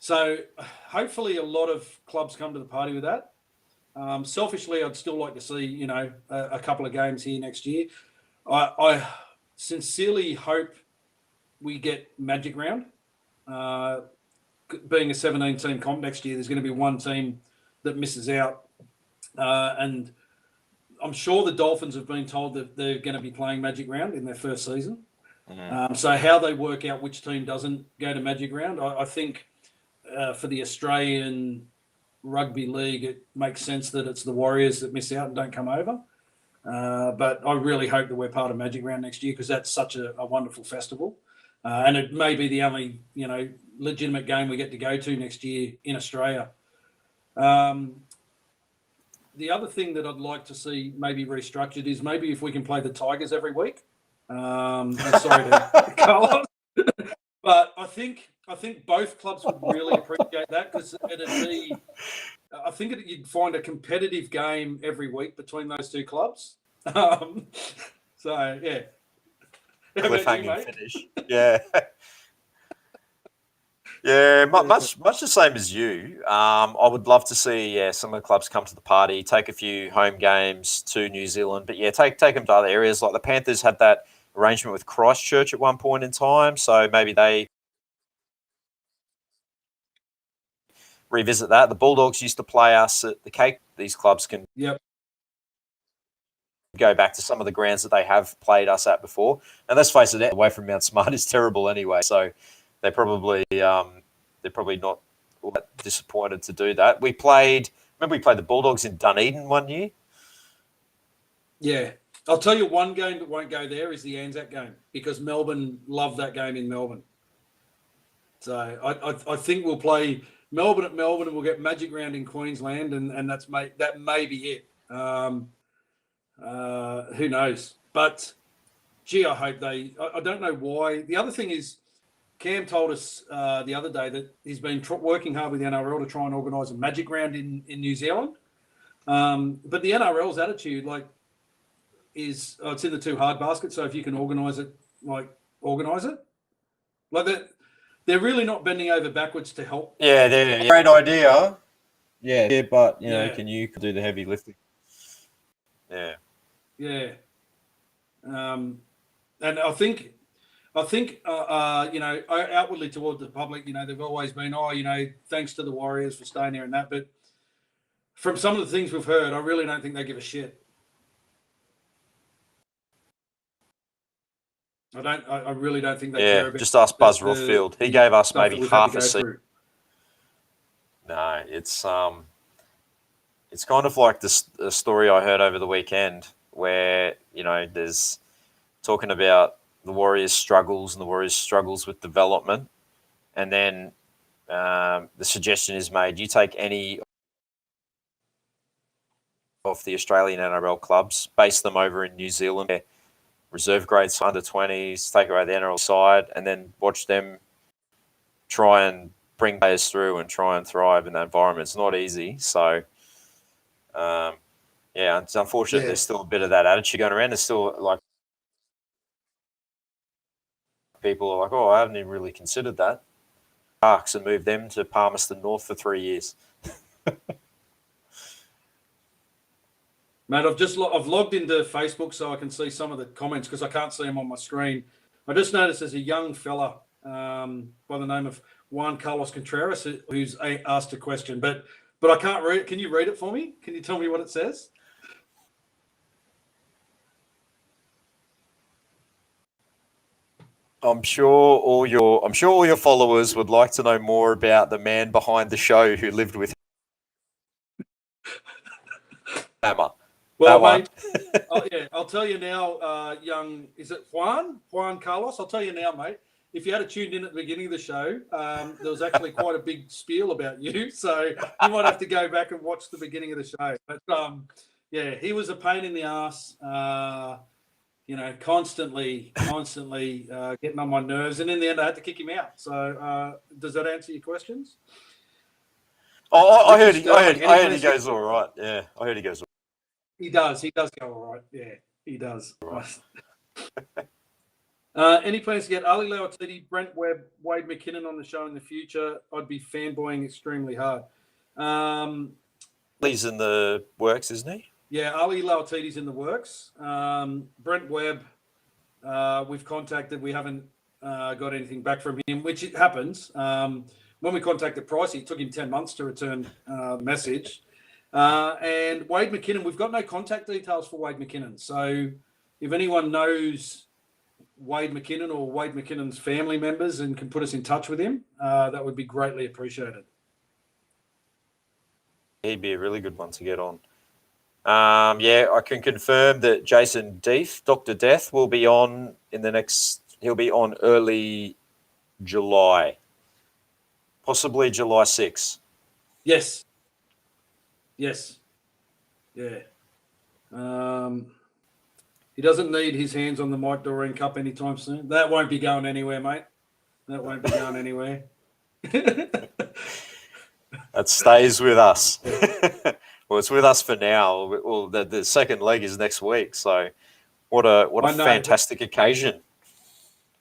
So hopefully a lot of clubs come to the party with that. Selfishly, I'd still like to see, a couple of games here next year. I sincerely hope we get Magic Round. Being a 17-team comp next year, there's going to be one team that misses out. And I'm sure the Dolphins have been told that they're going to be playing Magic Round in their first season. Mm-hmm. So how they work out which team doesn't go to Magic Round, I think for the Australian Rugby League, it makes sense that it's the Warriors that miss out and don't come over. But I really hope that we're part of Magic Round next year because that's such a wonderful festival. And it may be the only, legitimate game we get to go to next year in Australia. The other thing that I'd like to see maybe restructured is maybe if we can play the Tigers every week. I'm sorry to Carlos, but I think both clubs would really appreciate that because it'd be. I think you'd find a competitive game every week between those two clubs. So yeah, cliffhanging finish. Yeah. Yeah, much the same as you. I would love to see some of the clubs come to the party, take a few home games to New Zealand, but take them to other areas. Like the Panthers had that arrangement with Christchurch at one point in time, so maybe they revisit that. The Bulldogs used to play us at the Cape. These clubs can go back to some of the grounds that they have played us at before. And let's face it, away from Mount Smart is terrible anyway, so they're probably not all that disappointed to do that. We played the Bulldogs in Dunedin one year. Yeah. I'll tell you one game that won't go there is the Anzac game because Melbourne love that game in Melbourne. So I think we'll play Melbourne at Melbourne and we'll get Magic Round in Queensland and that may be it. Who knows? But, gee, I hope I don't know why. The other thing is Cam told us the other day that he's been working hard with the NRL to try and organise a Magic Round in New Zealand. But the NRL's attitude, is it's in the too hard basket. So if you can organise it, organise it. Like that, they're really not bending over backwards to help. Yeah, they're great idea. Yeah, but can you do the heavy lifting? Yeah. Yeah. And I think I think, outwardly toward the public, they've always been, thanks to the Warriors for staying here and that. But from some of the things we've heard, I really don't think they give a shit. I really don't think they care about. Just ask Buzz Rothfield. He gave us maybe half a seat. No, it's kind of like the story I heard over the weekend where, there's talking about the Warriors' struggles and the Warriors' struggles with development. And then the suggestion is made, you take any of the Australian NRL clubs, base them over in New Zealand, reserve grades under 20s, take away the NRL side, and then watch them try and bring players through and try and thrive in that environment. It's not easy. So, it's unfortunate there's still a bit of that attitude going around. There's still like people are like, I haven't even really considered that. Parks and move them to Palmerston North for 3 years. Mate, I've logged into Facebook so I can see some of the comments because I can't see them on my screen. I just noticed there's a young fella by the name of Juan Carlos Contreras who's asked a question, but I can't read it. Can you read it for me? Can you tell me what it says? I'm sure all your followers would like to know more about the man behind the show who lived with Hammer. Well, mate, I'll tell you now, is it Juan Carlos? I'll tell you now, mate. If you had tuned in at the beginning of the show, there was actually quite a big spiel about you. So you might have to go back and watch the beginning of the show. But, he was a pain in the ass, constantly getting on my nerves. And in the end, I had to kick him out. So does that answer your questions? I heard he goes all right. Yeah, I heard he goes all right. He does go all right. Yeah, he does. Right. Any plans to get Ali Lauatiti, Brent Webb, Wade McKinnon on the show in the future? I'd be fanboying extremely hard. He's in the works, isn't he? Yeah, Ali Lauatiti's in the works. Brent Webb, we've contacted. We haven't got anything back from him, which it happens. When we contacted Pricey, it took him 10 months to return the message. And Wade McKinnon, we've got no contact details for Wade McKinnon. So if anyone knows Wade McKinnon or Wade McKinnon's family members and can put us in touch with him, that would be greatly appreciated. He'd be a really good one to get on. I can confirm that Jason Deeth, Dr. Death, will be on he'll be on early July, possibly July 6th. Yes. Yeah. He doesn't need his hands on the Mike Doreen Cup anytime soon. That won't be going anywhere, mate. That won't be going anywhere. That stays with us. Well, it's with us for now. Well, the second leg is next week. So what a fantastic occasion.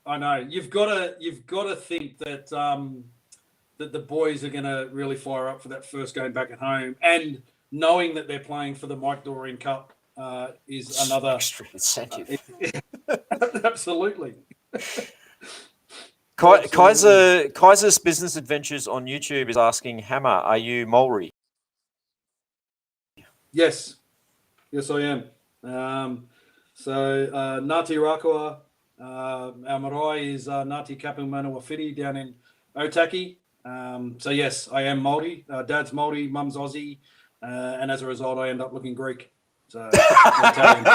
I know. You've got to think that that the boys are going to really fire up for that first game back at home, and knowing that they're playing for the Mike Doreen Cup is another extra incentive. Absolutely. Kaiser's Business Adventures on YouTube is asking, Hammer, are you Maori? Yes, I am. Ngāti Rākua, our marae is Ngāti Kapu Manawa Whiri down in Otaki. So yes, I am Māori. Dad's Māori, Mum's Aussie, and as a result, I end up looking Greek. So Italian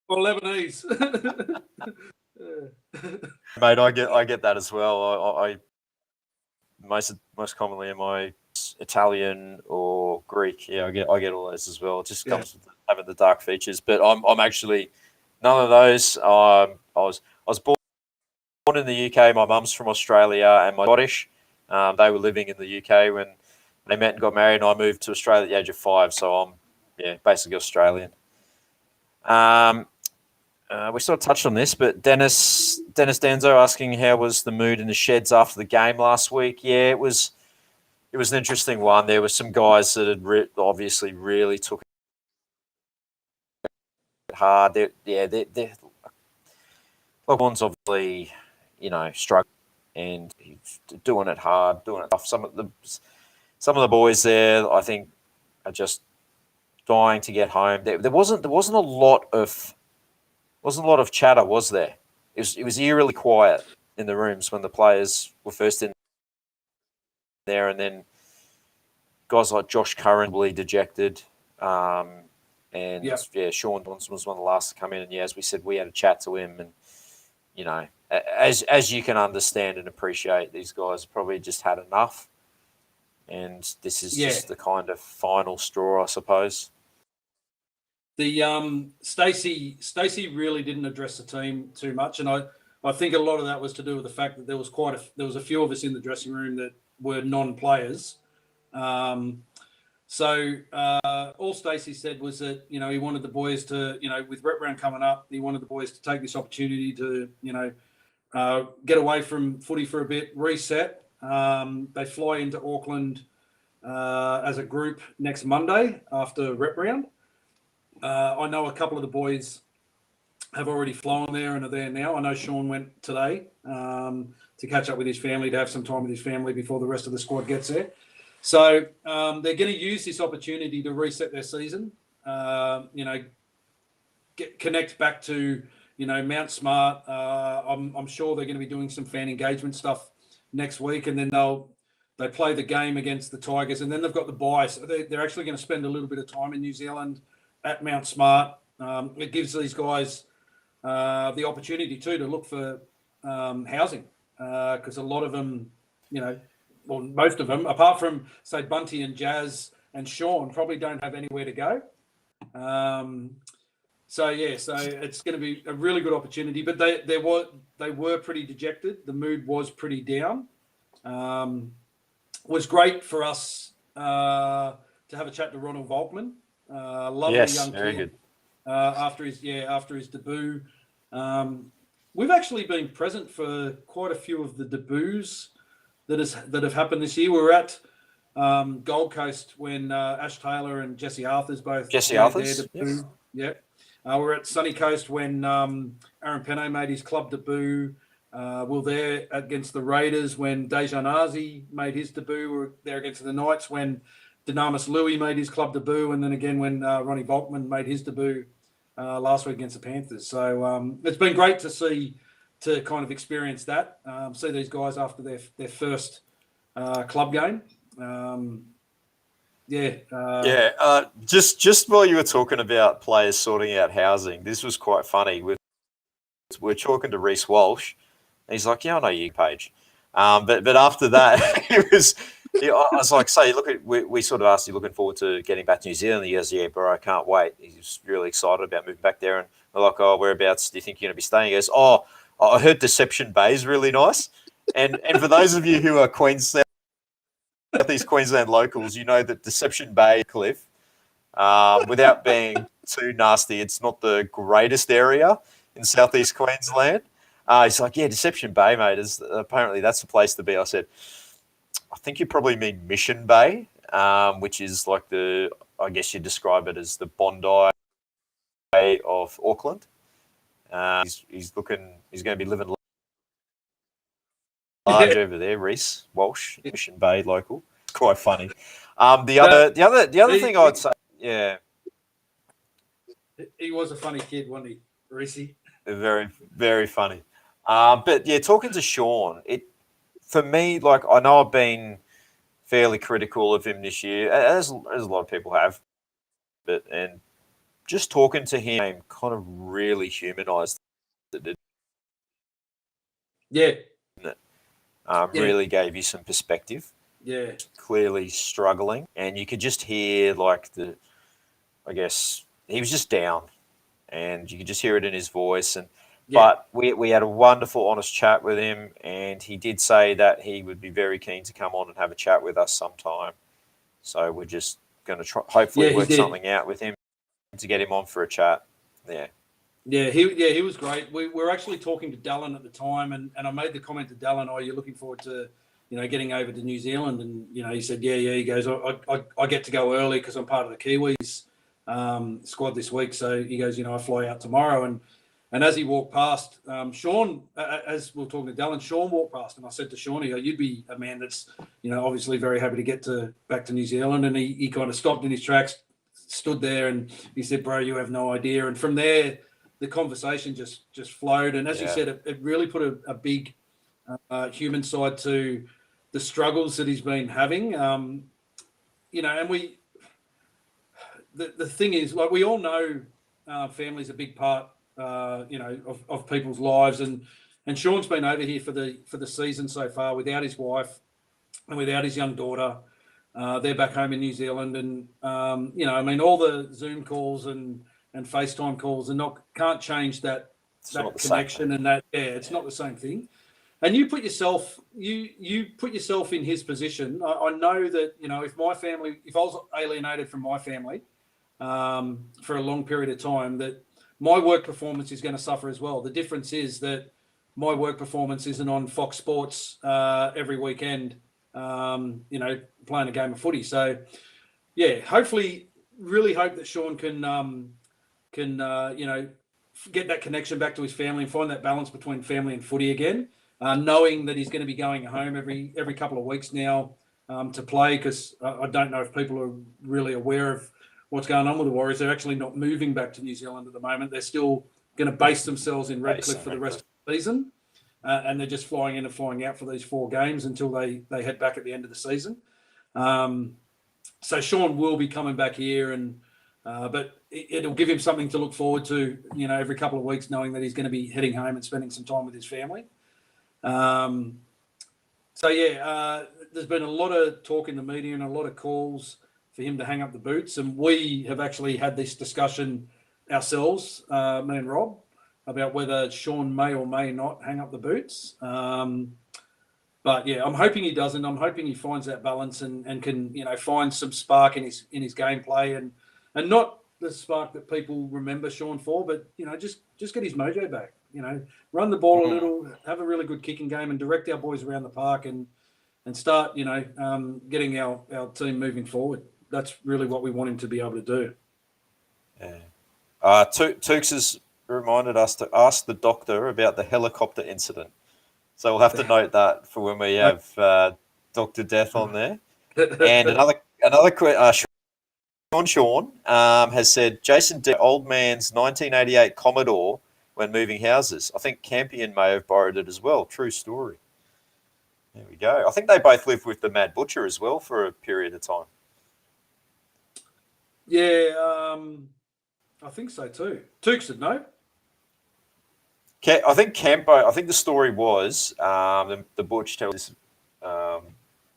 or Lebanese. Mate, I get that as well. I most commonly am I Italian or Greek. Yeah, I get all those as well. It just comes with having the dark features. But I'm actually none of those. I was born in the UK. My mum's from Australia and my Scottish. They were living in the UK when they met and got married, and I moved to Australia at the age of 5. So I'm basically Australian. We sort of touched on this, but Dennis Danzo asking how was the mood in the sheds after the game last week. Yeah, it was an interesting one. There were some guys that had obviously really took it hard. Look, Vaughan's obviously, struggling and he's doing it hard, doing it tough. Some of the boys there, I think, are just dying to get home. There wasn't a lot of chatter, was there? It was eerily quiet in the rooms when the players were first in there, and then guys like Josh Curran were dejected. Sean Johnson was one of the last to come in, and as we said, we had a chat to him, and as you can understand and appreciate, these guys probably just had enough, and this is just the kind of final straw, I suppose. The Stacey really didn't address the team too much, and I think a lot of that was to do with the fact that there was a few of us in the dressing room that were non-players. So all Stacey said was that he wanted the boys to with rep round coming up, he wanted the boys to take this opportunity to get away from footy for a bit, reset. They fly into Auckland as a group next Monday after rep round. I know a couple of the boys have already flown there and are there now. I know Sean went today to catch up with his family, to have some time with his family before the rest of the squad gets there. So they're going to use this opportunity to reset their season, connect back to, Mount Smart. I'm sure they're going to be doing some fan engagement stuff next week, and then they play the game against the Tigers, and then they've got the bye. So they're actually going to spend a little bit of time in New Zealand at Mount Smart. It gives these guys the opportunity too to look for housing, because a lot of them, well, most of them, apart from say Bunty and Jazz and Sean, probably don't have anywhere to go. So it's going to be a really good opportunity. But they were pretty dejected. The mood was pretty down. Was great for us to have a chat to Ronald Volkman. Lovely young very kid. good. After his debut, we've actually been present for quite a few of the debuts that have happened this year. We were at Gold Coast when Ash Taylor and Jesse Arthur's both made their debut. Yes. We're at Sunny Coast when Aaron Penne made his club debut. We're there against the Raiders when Dejan Arzi made his debut. We're there against the Knights when Dynamis Louis made his club debut, and then again when Ronnie Volkman made his debut last week against the Panthers. So it's been great to kind of experience that, see these guys after their first club game. Just while you were talking about players sorting out housing, this was quite funny. We're talking to Reece Walsh. And he's like, I know you, Paige. But after that, I was like, we sort of asked you looking forward to getting back to New Zealand. He goes, yeah, bro, I can't wait. He's really excited about moving back there. And we're like, oh, whereabouts do you think you're going to be staying? He goes, oh, I heard Deception Bay is really nice. And for those of you who are Southeast Queensland locals, you know that Deception Bay, Cliff, without being too nasty, it's not the greatest area in Southeast Queensland. He's like, yeah, Deception Bay, mate, apparently that's the place to be. I said, I think you probably mean Mission Bay, which is like I guess you describe it as the Bondi Bay of Auckland. He's going to be living large over there, Reece Walsh, Mission Bay local. Quite funny. The other thing I'd say, yeah. He was a funny kid, wasn't he, Reece? Very, very funny. But yeah, talking to Sean, for me, like, I know I've been fairly critical of him this year, as a lot of people have, and just talking to him kind of really humanised it. Yeah. Really gave you some perspective. Yeah. Clearly struggling, and you could just hear I guess he was just down, and you could just hear it in his voice. But we had a wonderful, honest chat with him, and he did say that he would be very keen to come on and have a chat with us sometime. So we're just going to try, hopefully work something out with him to get him on for a chat. Yeah. Yeah, he was great. We were actually talking to Dallin at the time, and I made the comment to Dallin, "Oh, you're looking forward to, getting over to New Zealand?" And he said, "Yeah." He goes, "I get to go early because I'm part of the Kiwis squad this week." So he goes, "I fly out tomorrow." And And as he walked past, Sean, as we were talking to Dallin, Sean walked past, and I said to Sean, "You'd be a man that's, obviously very happy to get back to New Zealand." And he kind of stopped in his tracks, stood there, and he said, "Bro, you have no idea." And from there, the conversation just flowed. And as he said, it really put a big human side to the struggles that he's been having. And the thing is, like, we all know family's a big part, of people's lives. And Sean's been over here for the season so far without his wife and without his young daughter. They're back home in New Zealand, and all the Zoom calls and FaceTime calls can't change that connection and that. Yeah, it's not the same thing. And you put yourself in his position. I know that if I was alienated from my family for a long period of time, that my work performance is going to suffer as well. The difference is that my work performance isn't on Fox Sports every weekend, playing a game of footy. So, yeah, really hope that Sean can get that connection back to his family and find that balance between family and footy again, knowing that he's going to be going home every couple of weeks now to play, because I don't know if people are really aware of what's going on with the Warriors. They're actually not moving back to New Zealand at the moment. They're still going to base themselves in Redcliffe for the rest of the season. And they're just flying in and flying out for these 4 games until they head back at the end of the season. So Sean will be coming back here, but it'll give him something to look forward to, every couple of weeks, knowing that he's going to be heading home and spending some time with his family. There's been a lot of talk in the media and a lot of calls for him to hang up the boots. And we have actually had this discussion ourselves, me and Rob, about whether Sean may or may not hang up the boots. But yeah, I'm hoping he doesn't. I'm hoping he finds that balance and can, find some spark in his gameplay and not the spark that people remember Sean for, but just get his mojo back. Run the ball a little, have a really good kicking game, and direct our boys around the park and start, getting our team moving forward. That's really what we want him to be able to do. Yeah. Tukes has reminded us to ask the doctor about the helicopter incident. So we'll have to note that for when we have Dr. Death on there. And another question. Sean has said, Jason did old man's 1988 Commodore when moving houses. I think Campion may have borrowed it as well. True story. There we go. I think they both lived with the Mad Butcher as well for a period of time. Yeah, I think so too. Tukes would know. I think Campo. I think the story was the Butch tells this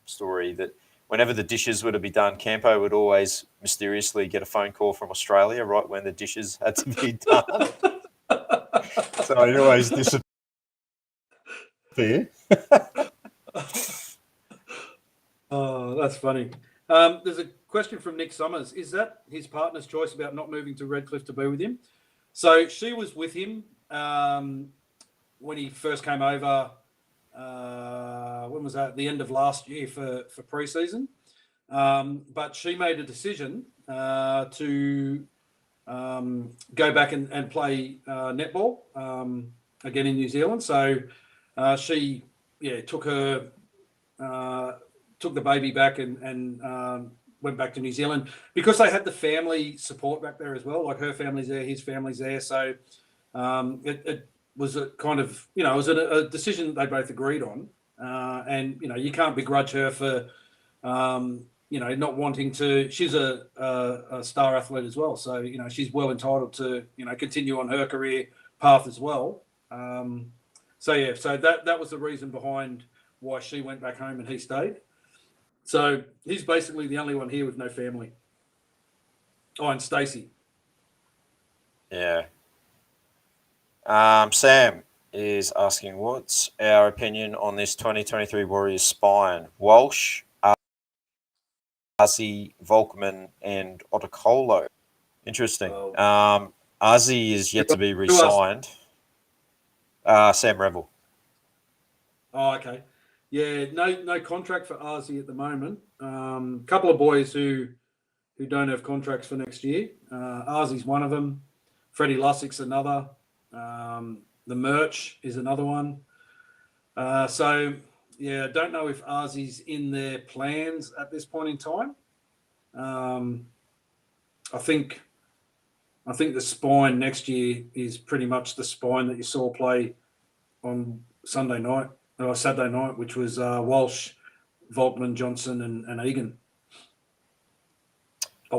story that whenever the dishes were to be done, Campo would always mysteriously get a phone call from Australia right when the dishes had to be done. So he'd always disappear. Oh, that's funny. There's a question from Nick Summers. Is that his partner's choice about not moving to Redcliffe to be with him? So she was with him when he first came over. When was that? The end of last year for pre-season. But she made a decision to go back and play netball again in New Zealand. So she took the baby back and went back to New Zealand because they had the family support back there as well. Like her family's there, his family's there. So it was a kind of, it was a decision that they both agreed on. And, you can't begrudge her for, not wanting to. She's a star athlete as well. So, she's well entitled to, continue on her career path as well. So that was the reason behind why she went back home and he stayed. So he's basically the only one here with no family. Oh, and Stacey. Yeah. Sam is asking, what's our opinion on this 2023 Warriors spine? Walsh, Ozzy, Volkman, and Otacolo. Interesting. Ozzy is yet to be re-signed. Sam Revel. Oh, okay. Yeah, no contract for Ozzy at the moment. Couple of boys who don't have contracts for next year. Ozzy's one of them. Freddie Lussick's another. The merch is another one. So, yeah, I don't know if Arzy's in their plans at this point in time. I think the spine next year is pretty much the spine that you saw play on Saturday night, which was Walsh, Volkman, Johnson, and Egan.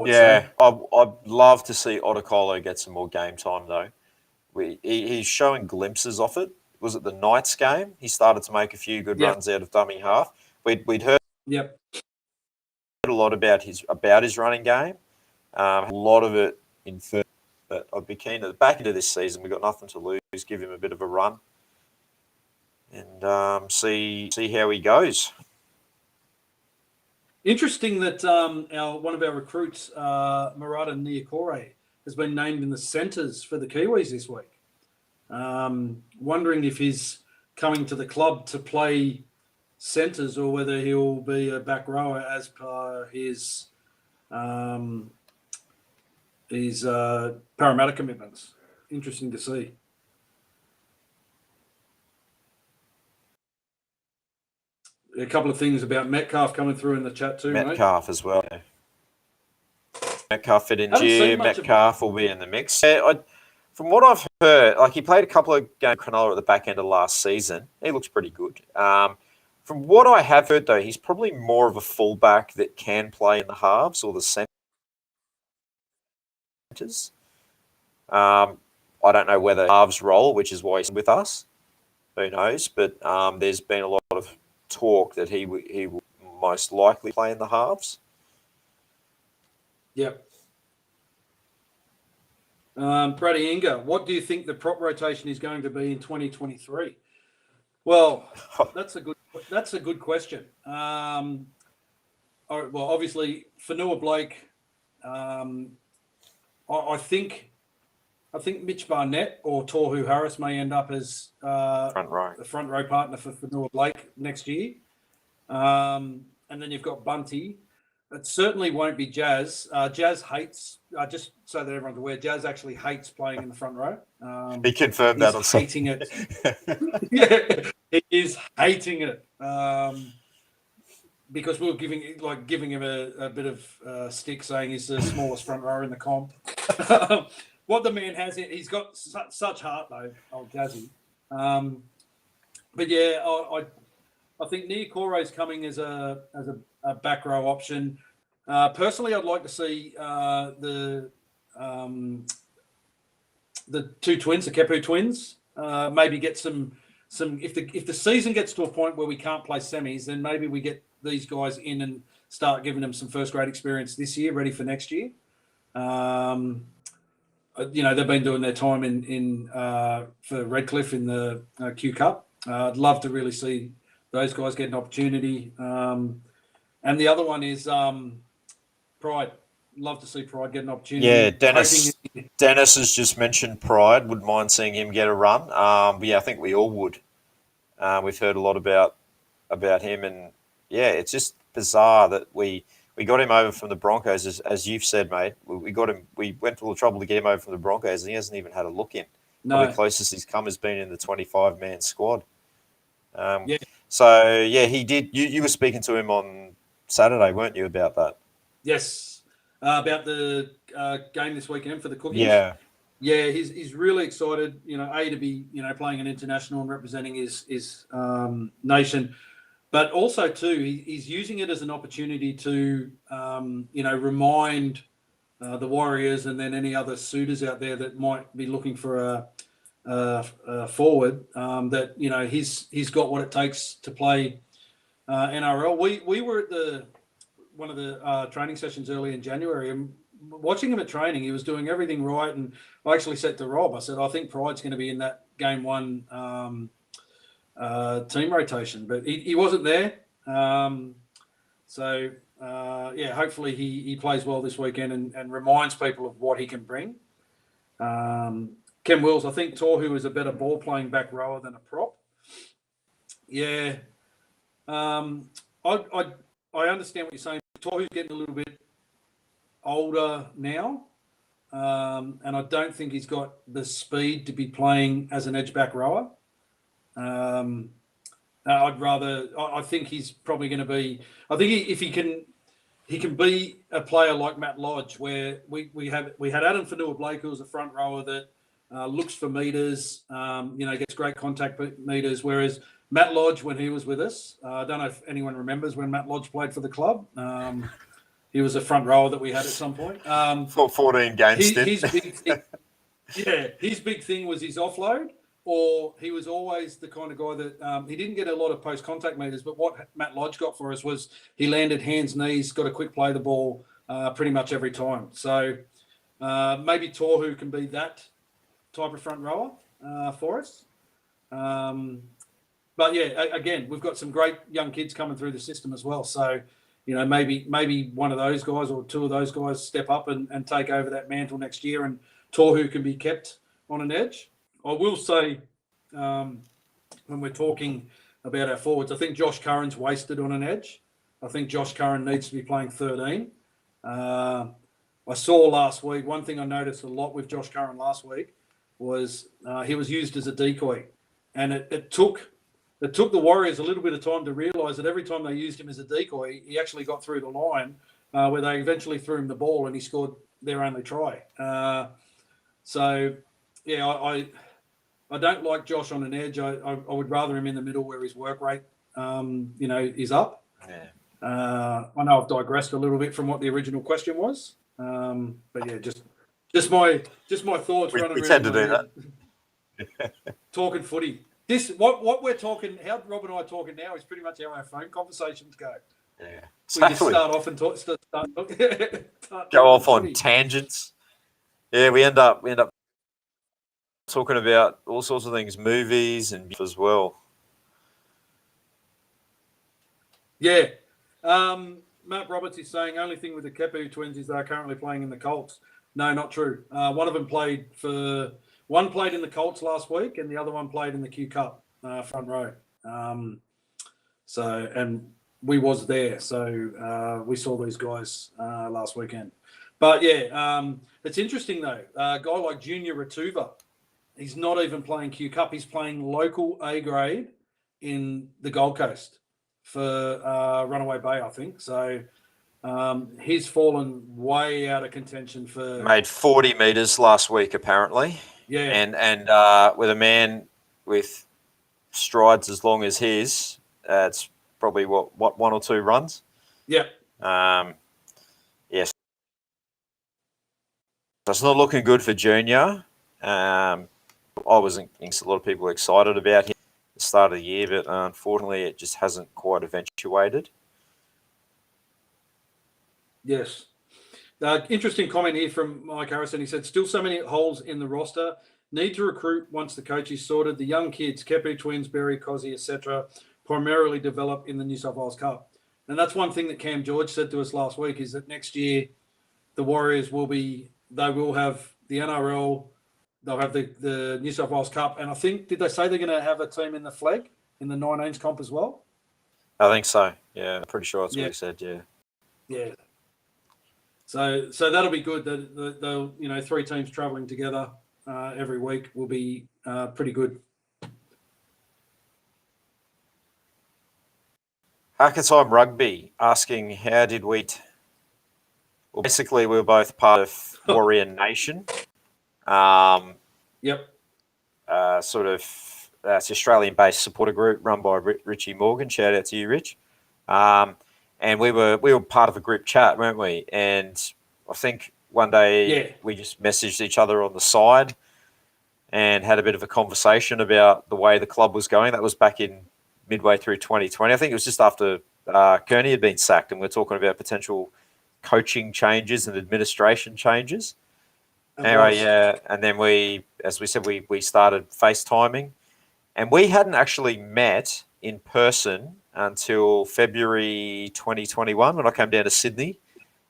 Yeah, I'd love to see Otakolo get some more game time, though. He's showing glimpses of it. Was it the Knights game? He started to make a few good runs out of dummy half. We'd heard a lot about his running game. A lot of it in third, but I'd be keen to back into this season. We've got nothing to lose. Give him a bit of a run and see how he goes. Interesting that one of our recruits, Murata Niokore, has been named in the centres for the Kiwis this week. Wondering if he's coming to the club to play centres or whether he'll be a back rower as per his Parramatta commitments. Interesting to see. A couple of things about Metcalf coming through in the chat too, Metcalf mate. As well. Metcalf fit in G. Metcalf will be in the mix. From what I've heard, like he played a couple of games Cronulla at the back end of last season. He looks pretty good. From what I have heard, though, he's probably more of a fullback that can play in the halves or the centres. I don't know whether halves role, which is why he's with us. Who knows? But there's been a lot of talk that he will most likely play in the halves. Yep. Brady Inga, what do you think the prop rotation is going to be in 2023? Well, that's a good question. Well, obviously, Fanua Blake. I think Mitch Barnett or Tohu Harris may end up as the front row partner for Fanua Blake next year. And then you've got Bunty. It certainly won't be Jazz. Jazz hates, just so that everyone's aware, Jazz actually hates playing in the front row. He confirmed that on hating it. Yeah, he is hating it. Because we were giving him a bit of stick, saying he's the smallest front rower in the comp. What the man has, he's got such heart though, old Jazzy. But yeah, I think Niokore is coming as a back row option. Personally, I'd like to see the two twins, the Kepu twins, maybe get some. If the season gets to a point where we can't play semis, then maybe we get these guys in and start giving them some first grade experience this year, ready for next year. They've been doing their time in for Redcliffe in the Q Cup. I'd love to really see those guys get an opportunity. And the other one is Pride. Love to see Pride get an opportunity. Yeah, Dennis has just mentioned Pride. Wouldn't mind seeing him get a run. But yeah, I think we all would. We've heard a lot about him, and yeah, it's just bizarre that we got him over from the Broncos, as you've said, mate. We got him. We went to all the trouble to get him over from the Broncos, and he hasn't even had a look in. No. The closest he's come has been in the 25-man squad. Yeah. So yeah, he did. You were speaking to him on Saturday, weren't you, about that? Yes. About the game this weekend for the Cookies. Yeah. Yeah, he's really excited, to be, playing an international and representing his nation. But also, too, he's using it as an opportunity to, remind the Warriors and then any other suitors out there that might be looking for a forward that, he's got what it takes to play NRL. We were at one of the training sessions early in January, and watching him at training, he was doing everything right. And I actually said to Rob, I said, I think Pride's going to be in that game one team rotation, but he wasn't there. Hopefully he plays well this weekend and reminds people of what he can bring. Ken Wills, I think Tohu is a better ball playing back rower than a prop. Yeah. I understand what you're saying. Tohu's getting a little bit older now. and I don't think he's got the speed to be playing as an edge back rower. I think he's probably going to be. I think if he can be a player like Matt Lodge, where we had Adam Fanua-Blake, who was a front rower that looks for meters, gets great contact meters. Whereas Matt Lodge, when he was with us, I don't know if anyone remembers when Matt Lodge played for the club. He was a front rower that we had at some point. For 14 games. His big thing, his big thing was his offload, or he was always the kind of guy that he didn't get a lot of post-contact meters, but what Matt Lodge got for us was he landed hands, knees, got a quick play the ball pretty much every time. So maybe Tohu can be that type of front rower for us. But yeah, again, we've got some great young kids coming through the system as well. So, maybe one of those guys or two of those guys step up and take over that mantle next year, and Tohu can be kept on an edge. I will say, when we're talking about our forwards, I think Josh Curran's wasted on an edge. I think Josh Curran needs to be playing 13. I saw last week, one thing I noticed a lot with Josh Curran last week was he was used as a decoy. And it took the Warriors a little bit of time to realise that every time they used him as a decoy, he actually got through the line where they eventually threw him the ball and he scored their only try. I don't like Josh on an edge. I would rather him in the middle where his work rate, is up. Yeah. I know I've digressed a little bit from what the original question was, but yeah, just my thoughts. We running tend around to do that. Talking footy. This what we're talking. How Rob and I are talking now is pretty much how our phone conversations go. Yeah, We just start off and start go off on footy. tangents. Yeah, we end up talking about all sorts of things, movies and as well. Yeah. Matt Roberts is saying only thing with the Kepu twins is they're currently playing in the Colts. No, not true. One of them played in the Colts last week, and the other one played in the Q Cup front row. And we was there, so we saw these guys last weekend. But yeah, it's interesting though. A guy like Junior Ratuva, he's not even playing Q Cup. He's playing local A grade in the Gold Coast for Runaway Bay, I think. So he's fallen way out of contention for. Made 40 meters last week, apparently. Yeah. And with a man with strides as long as his, it's probably what 1 or 2 runs. Yeah. Yes. So it's not looking good for Junior. I wasn't. A lot of people were excited about him at the start of the year, but unfortunately, it just hasn't quite eventuated. Yes. Interesting comment here from Mike Harrison. He said, still so many holes in the roster. Need to recruit once the coach is sorted. The young kids, Kepu twins, Berry, Cozzy, etc., primarily develop in the New South Wales Cup. And that's one thing that Cam George said to us last week is that next year the Warriors will have the NRL, they'll have the New South Wales Cup. And I think, did they say they're going to have a team in the flag, in the 19s comp as well? I think so. Yeah, I'm pretty sure that's what he said. Yeah. Yeah. So that'll be good. They'll 3 teams travelling together every week will be pretty good. Hacker Time Rugby asking, how did we... Well, basically, we're both part of Warrior Nation. Yep. It's the Australian-based supporter group run by Richie Morgan. Shout out to you, Rich. And we were part of a group chat, weren't we? And I think one day we just messaged each other on the side and had a bit of a conversation about the way the club was going. That was back in midway through 2020. I think it was just after Kearney had been sacked, and we're talking about potential coaching changes and administration changes. Anyway, yeah, and then as we said, we started FaceTiming, and we hadn't actually met in person until February 2021 when I came down to Sydney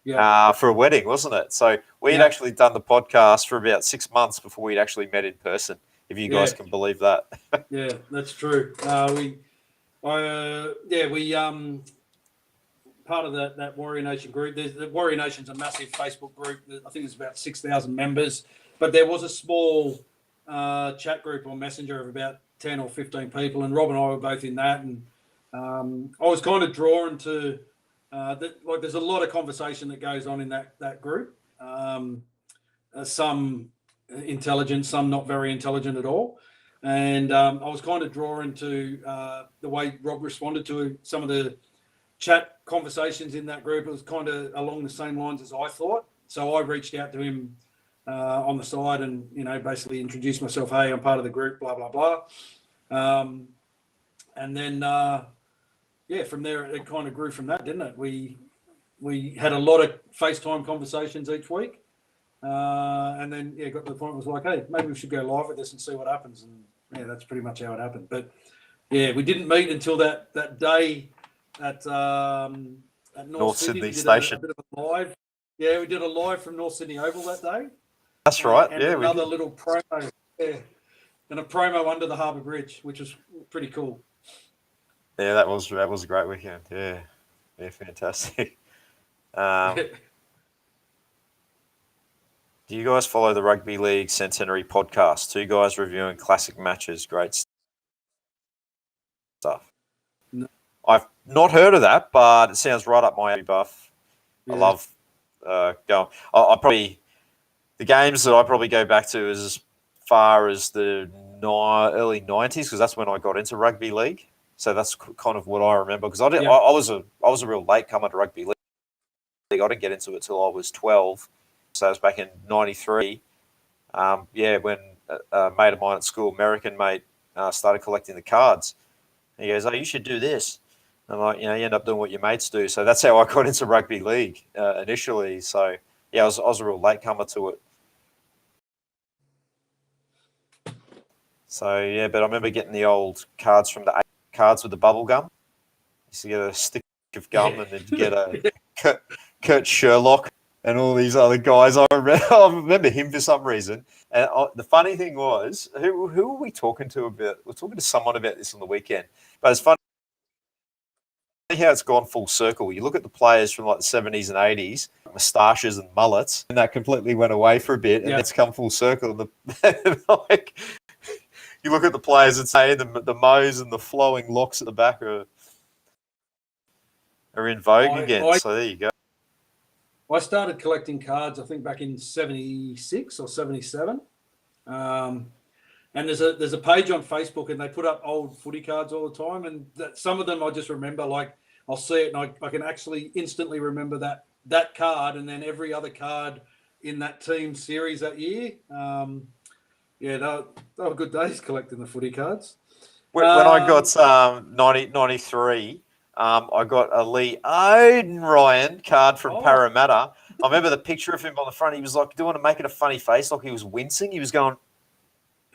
for a wedding, wasn't it? So we had actually done the podcast for about 6 months before we'd actually met in person, if you guys can believe that. part of that Warrior Nation group. The Warrior Nation's a massive Facebook group. I think there's about 6,000 members, but there was a small chat group on Messenger of about 10 or 15 people, and Rob and I were both in that. And I was kind of drawn to there's a lot of conversation that goes on in that group. Some intelligent, some not very intelligent at all. And I was kind of drawn to the way Rob responded to some of the chat conversations in that group. It was kind of along the same lines as I thought. So I reached out to him on the side and, basically introduced myself. Hey, I'm part of the group, blah, blah, blah. And then, from there, it kind of grew from that, didn't it? We had a lot of FaceTime conversations each week. And then, got to the point where it was like, hey, maybe we should go live with this and see what happens. And, that's pretty much how it happened. But, we didn't meet until that day at North Sydney Station. Station. A bit of a live. Yeah, we did a live from North Sydney Oval that day. That's right. And another little promo. Yeah, and a promo under the Harbour Bridge, which was pretty cool. Yeah, that was a great weekend. Yeah, fantastic. Do you guys follow the Rugby League Centenary podcast? Two guys reviewing classic matches. Great stuff. No. I've not heard of that, but it sounds right up my alley, Buff. Yeah. I love going. I probably the games that I probably go back to is as far as the early 90s, because that's when I got into rugby league. So that's kind of what I remember, because I was a real late comer to rugby league. I didn't get into it till I was 12. So it was back in 93. When a mate of mine at school, American mate, started collecting the cards. He goes, "Oh, you should do this." And I'm like, you end up doing what your mates do. So that's how I got into rugby league initially. So, I was a real late comer to it. So, but I remember getting the old cards from the cards with the bubble gum. Used to get a stick of gum and then get a Kurt Sherlock and all these other guys. I remember him for some reason. And the funny thing was, who were we talking to about? We're talking to someone about this on the weekend. But it's funny how it's gone full circle. You look at the players from like the 70s and 80s, moustaches and mullets, and that completely went away for a bit, and it's come full circle. Like, you look at the players and say the mows and the flowing locks at the back are in vogue again. So there you go. I started collecting cards, I think, back in 76 or 77. And there's a page on Facebook, and they put up old footy cards all the time. And some of them I just remember, like I'll see it and I can actually instantly remember that card, and then every other card in that team series that year. They were good days collecting the footy cards. When I got 93, I got a Lee Ryan card from Parramatta. I remember the picture of him on the front. He was like doing it, making a funny face, like he was wincing. He was going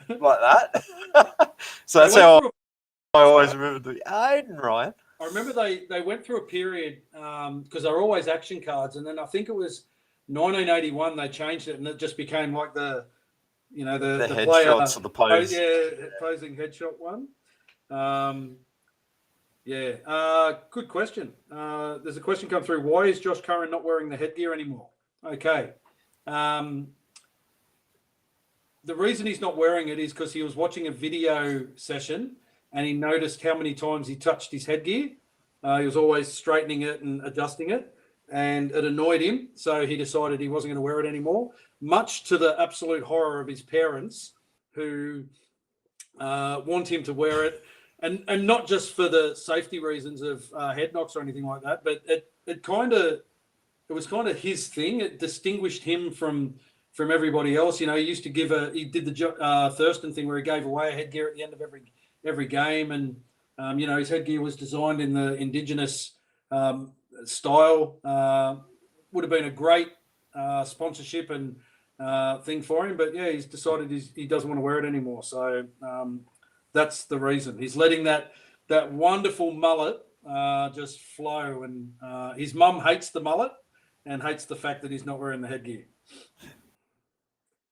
like that. So that's how I always remember the Aiden Ryan. I remember they went through a period because they were always action cards, and then I think it was 1981 they changed it, and it just became like the headshots of the pose. Posing headshot one. Good question. There's a question come through. Why is Josh Curran not wearing the headgear anymore? Okay. The reason he's not wearing it is because he was watching a video session and he noticed how many times he touched his headgear. He was always straightening it and adjusting it, and it annoyed him. So he decided he wasn't going to wear it anymore, much to the absolute horror of his parents, who want him to wear it. And not just for the safety reasons of head knocks or anything like that, but it was kind of his thing. It distinguished him from everybody else. He used to he did the Thurston thing where he gave away a headgear at the end of every game, and his headgear was designed in the Indigenous style. Would have been a great sponsorship and thing for him, but he's decided he doesn't want to wear it anymore. So. That's the reason. He's letting that wonderful mullet just flow. And his mum hates the mullet and hates the fact that he's not wearing the headgear.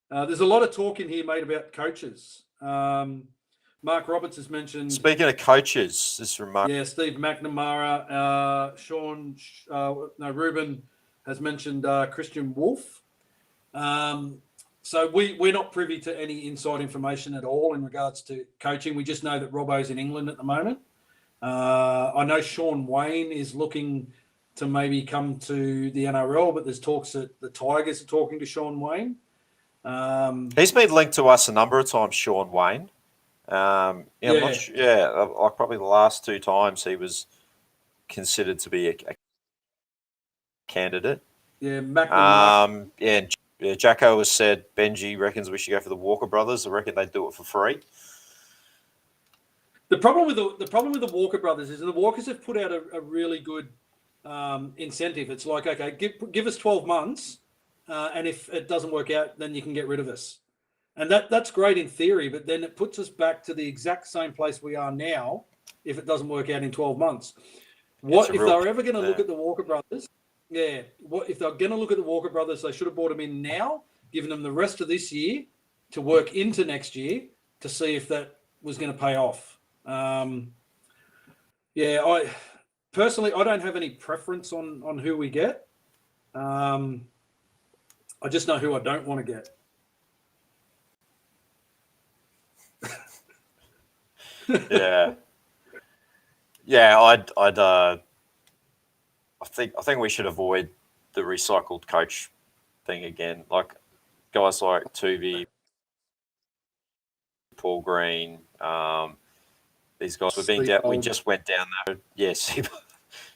There's a lot of talk in here, mate, about coaches. Mark Roberts has mentioned. Speaking of coaches, this remark. Yeah, Steve McNamara, Ruben has mentioned Christian Wolf. So we're not privy to any inside information at all in regards to coaching. We just know that Robbo's in England at the moment. I know Sean Wayne is looking to maybe come to the NRL, but there's talks that the Tigers are talking to Sean Wayne. He's been linked to us a number of times, Sean Wayne. I'm not sure, like probably the last 2 times he was considered to be a candidate. Yeah, McNamara. Jacko has said Benji reckons we should go for the Walker brothers. I reckon they'd do it for free. The problem with the Walker brothers is the Walkers have put out a really good incentive. It's like, okay, give us 12 months, and if it doesn't work out, then you can get rid of us. And that's great in theory, but then it puts us back to the exact same place we are now if it doesn't work out in 12 months. What if they're ever going to look at the Walker brothers? Yeah, if they're going to look at the Walker brothers, they should have brought them in now, given them the rest of this year to work into next year to see if that was going to pay off. I personally don't have any preference on who we get. I just know who I don't want to get. I think we should avoid the recycled coach thing again. Like guys like Tuvi, Paul Green, these guys we just went down that. Yes,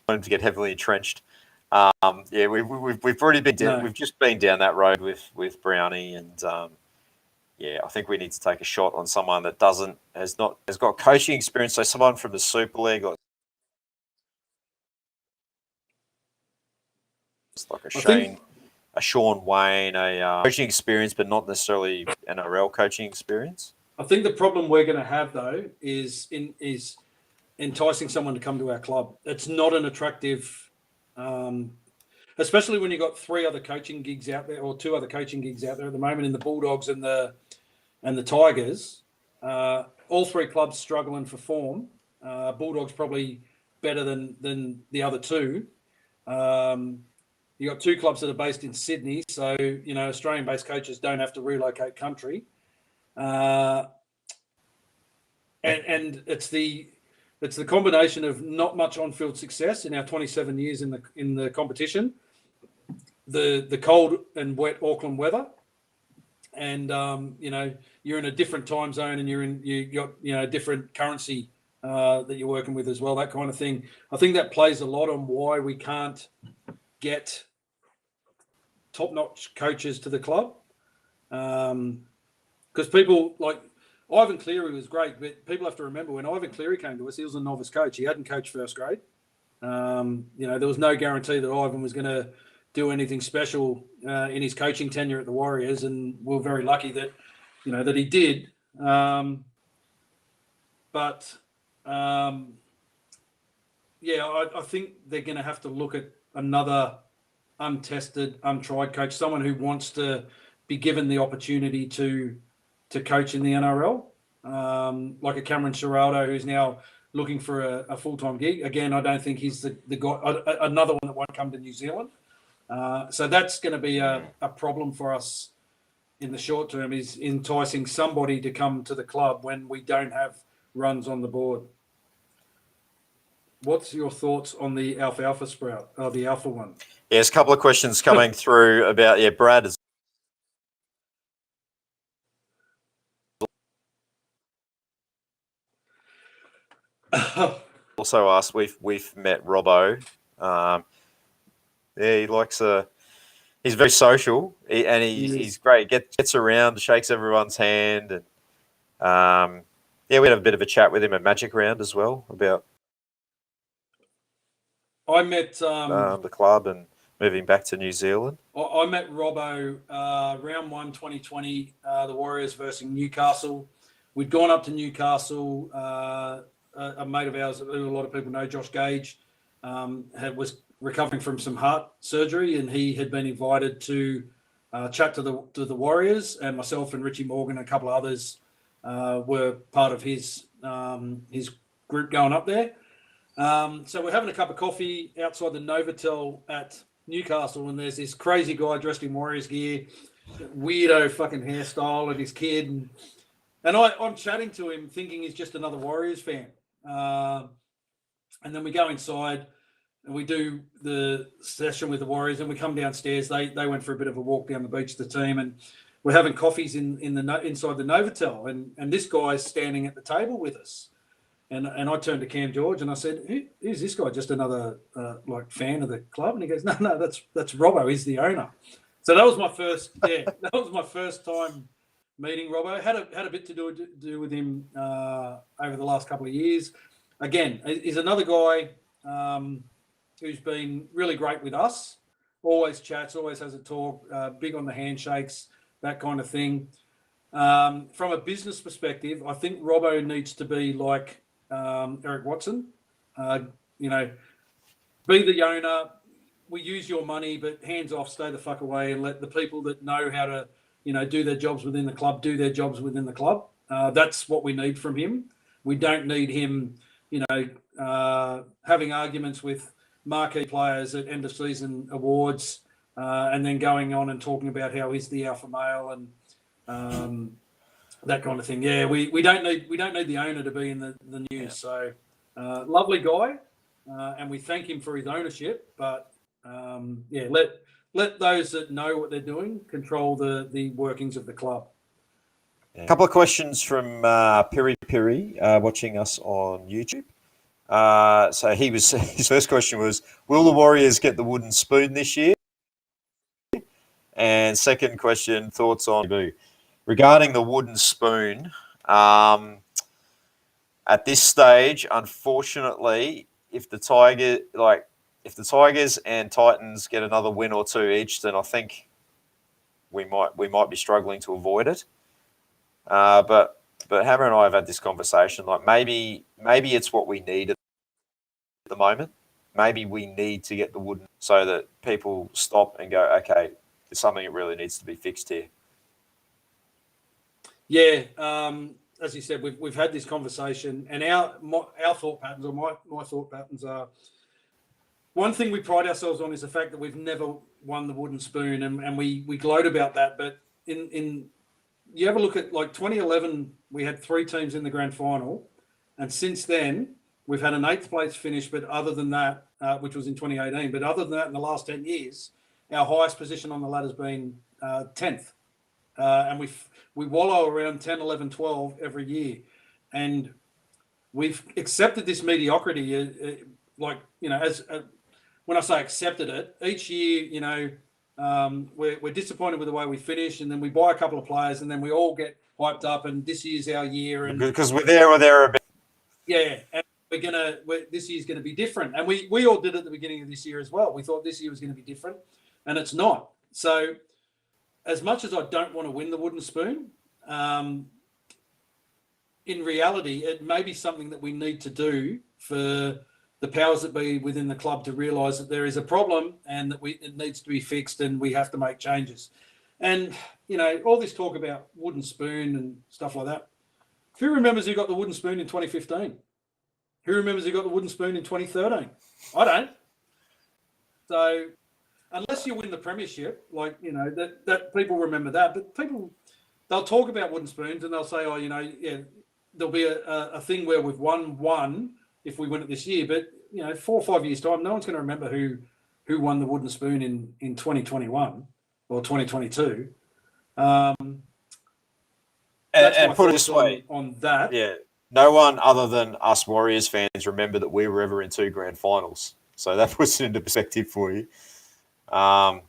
wanted to get heavily entrenched. We've already been down. We've just been down that road with Brownie, and I think we need to take a shot on someone that has got coaching experience. So someone from the Super League, like a Sean Wayne, coaching experience, but not necessarily NRL coaching experience. I think the problem we're going to have though is enticing someone to come to our club. It's not an attractive, especially when you've got 3 other coaching gigs out there or 2 other coaching gigs out there at the moment in the Bulldogs and the Tigers. All 3 clubs struggling for form. Bulldogs probably better than the other 2. You got 2 clubs that are based in Sydney, so Australian-based coaches don't have to relocate country. And it's the combination of not much on-field success in our 27 years in the competition, the cold and wet Auckland weather, and you're in a different time zone and you got different currency that you're working with as well, that kind of thing. I think that plays a lot on why we can't get top-notch coaches to the club. Because people like Ivan Cleary was great, but people have to remember when Ivan Cleary came to us, he was a novice coach. He hadn't coached first grade. There was no guarantee that Ivan was going to do anything special in his coaching tenure at the Warriors, and we're very lucky that that he did. I think they're going to have to look at another untested, untried coach, someone who wants to be given the opportunity to coach in the NRL, like a Cameron Ciraldo, who's now looking for a full-time gig. Again, I don't think he's the guy, another one that won't come to New Zealand. So that's going to be a problem for us in the short term, is enticing somebody to come to the club when we don't have runs on the board. What's your thoughts on the alfalfa sprout, the alpha one? Yeah, there's a couple of questions coming through about, Brad is also asked. We've met Robbo. He likes he's very social, he's great. Gets around, shakes everyone's hand, and we had a bit of a chat with him at Magic Round as well about I met the club and moving back to New Zealand. I met Robbo round 1 2020, the Warriors versus Newcastle. We'd gone up to Newcastle. A mate of ours who a lot of people know, Josh Gage, was recovering from some heart surgery, and he had been invited to chat to the Warriors, and myself and Richie Morgan and a couple of others were part of his group going up there. So we're having a cup of coffee outside the Novotel at Newcastle, and there's this crazy guy dressed in Warriors gear, weirdo fucking hairstyle, and his kid, and I'm chatting to him thinking he's just another Warriors fan. And then we go inside and we do the session with the Warriors, and we come downstairs. They went for a bit of a walk down the beach, the team, and we're having coffees inside the Novotel, and this guy's standing at the table with us. And I turned to Cam George and I said, "Who's this guy? Just another fan of the club?" And he goes, "No, that's Robbo. He's the owner." So that was my first time meeting Robbo. Had a bit to do with him over the last couple of years. Again, he's another guy who's been really great with us. Always chats, always has a talk, big on the handshakes, that kind of thing. From a business perspective, I think Robbo needs to be like Eric Watson. Be the owner. We use your money, but hands off, stay the fuck away, and let the people that know how to, do their jobs within the club, do their jobs within the club. That's what we need from him. We don't need him, having arguments with marquee players at end of season awards, and then going on and talking about how he's the alpha male and that kind of thing. Yeah, we don't need the owner to be in the news. Yeah. So lovely guy, and we thank him for his ownership. But let those that know what they're doing control the workings of the club. A couple of questions from Piri Piri watching us on YouTube. So his first question was, will the Warriors get the wooden spoon this year? And second question, thoughts on debut. Regarding the wooden spoon, at this stage, unfortunately, if the Tigers and Titans get another win or two each, then I think we might be struggling to avoid it. But Hammer and I have had this conversation. Like maybe it's what we need at the moment. Maybe we need to get the wooden so that people stop and go, okay, there's something that really needs to be fixed here. Yeah, as you said, we've had this conversation, and our thought patterns, or my thought patterns are, one thing we pride ourselves on is the fact that we've never won the wooden spoon, and we gloat about that. But in you have a look at like 2011, we had 3 teams in the grand final, and since then we've had an 8th place finish. But other than that, which was in 2018, but other than that, in the last 10 years, our highest position on the ladder has been 10th. And we wallow around 10, 11, 12 every year. And we've accepted this mediocrity, when I say accepted it, each year, we're disappointed with the way we finish, and then we buy a couple of players, and then we all get hyped up, and this year's our year. And because we're there or there a bit. Yeah, and this year's going to be different. And we all did it at the beginning of this year as well. We thought this year was going to be different, and it's not. So as much as I don't want to win the wooden spoon, in reality, it may be something that we need to do for the powers that be within the club to realise that there is a problem and that it needs to be fixed, and we have to make changes. And, all this talk about wooden spoon and stuff like that. Who remembers who got the wooden spoon in 2015? Who remembers who got the wooden spoon in 2013? I don't. So unless you win the premiership, that people remember that. But they'll talk about wooden spoons and they'll say, there'll be a thing where we've won one if we win it this year. But, 4 or 5 years' time, no one's going to remember who won the wooden spoon in 2021 or 2022. And put it this way. On that. Yeah. No one other than us Warriors fans remember that we were ever in 2 grand finals. So that puts it into perspective for you. The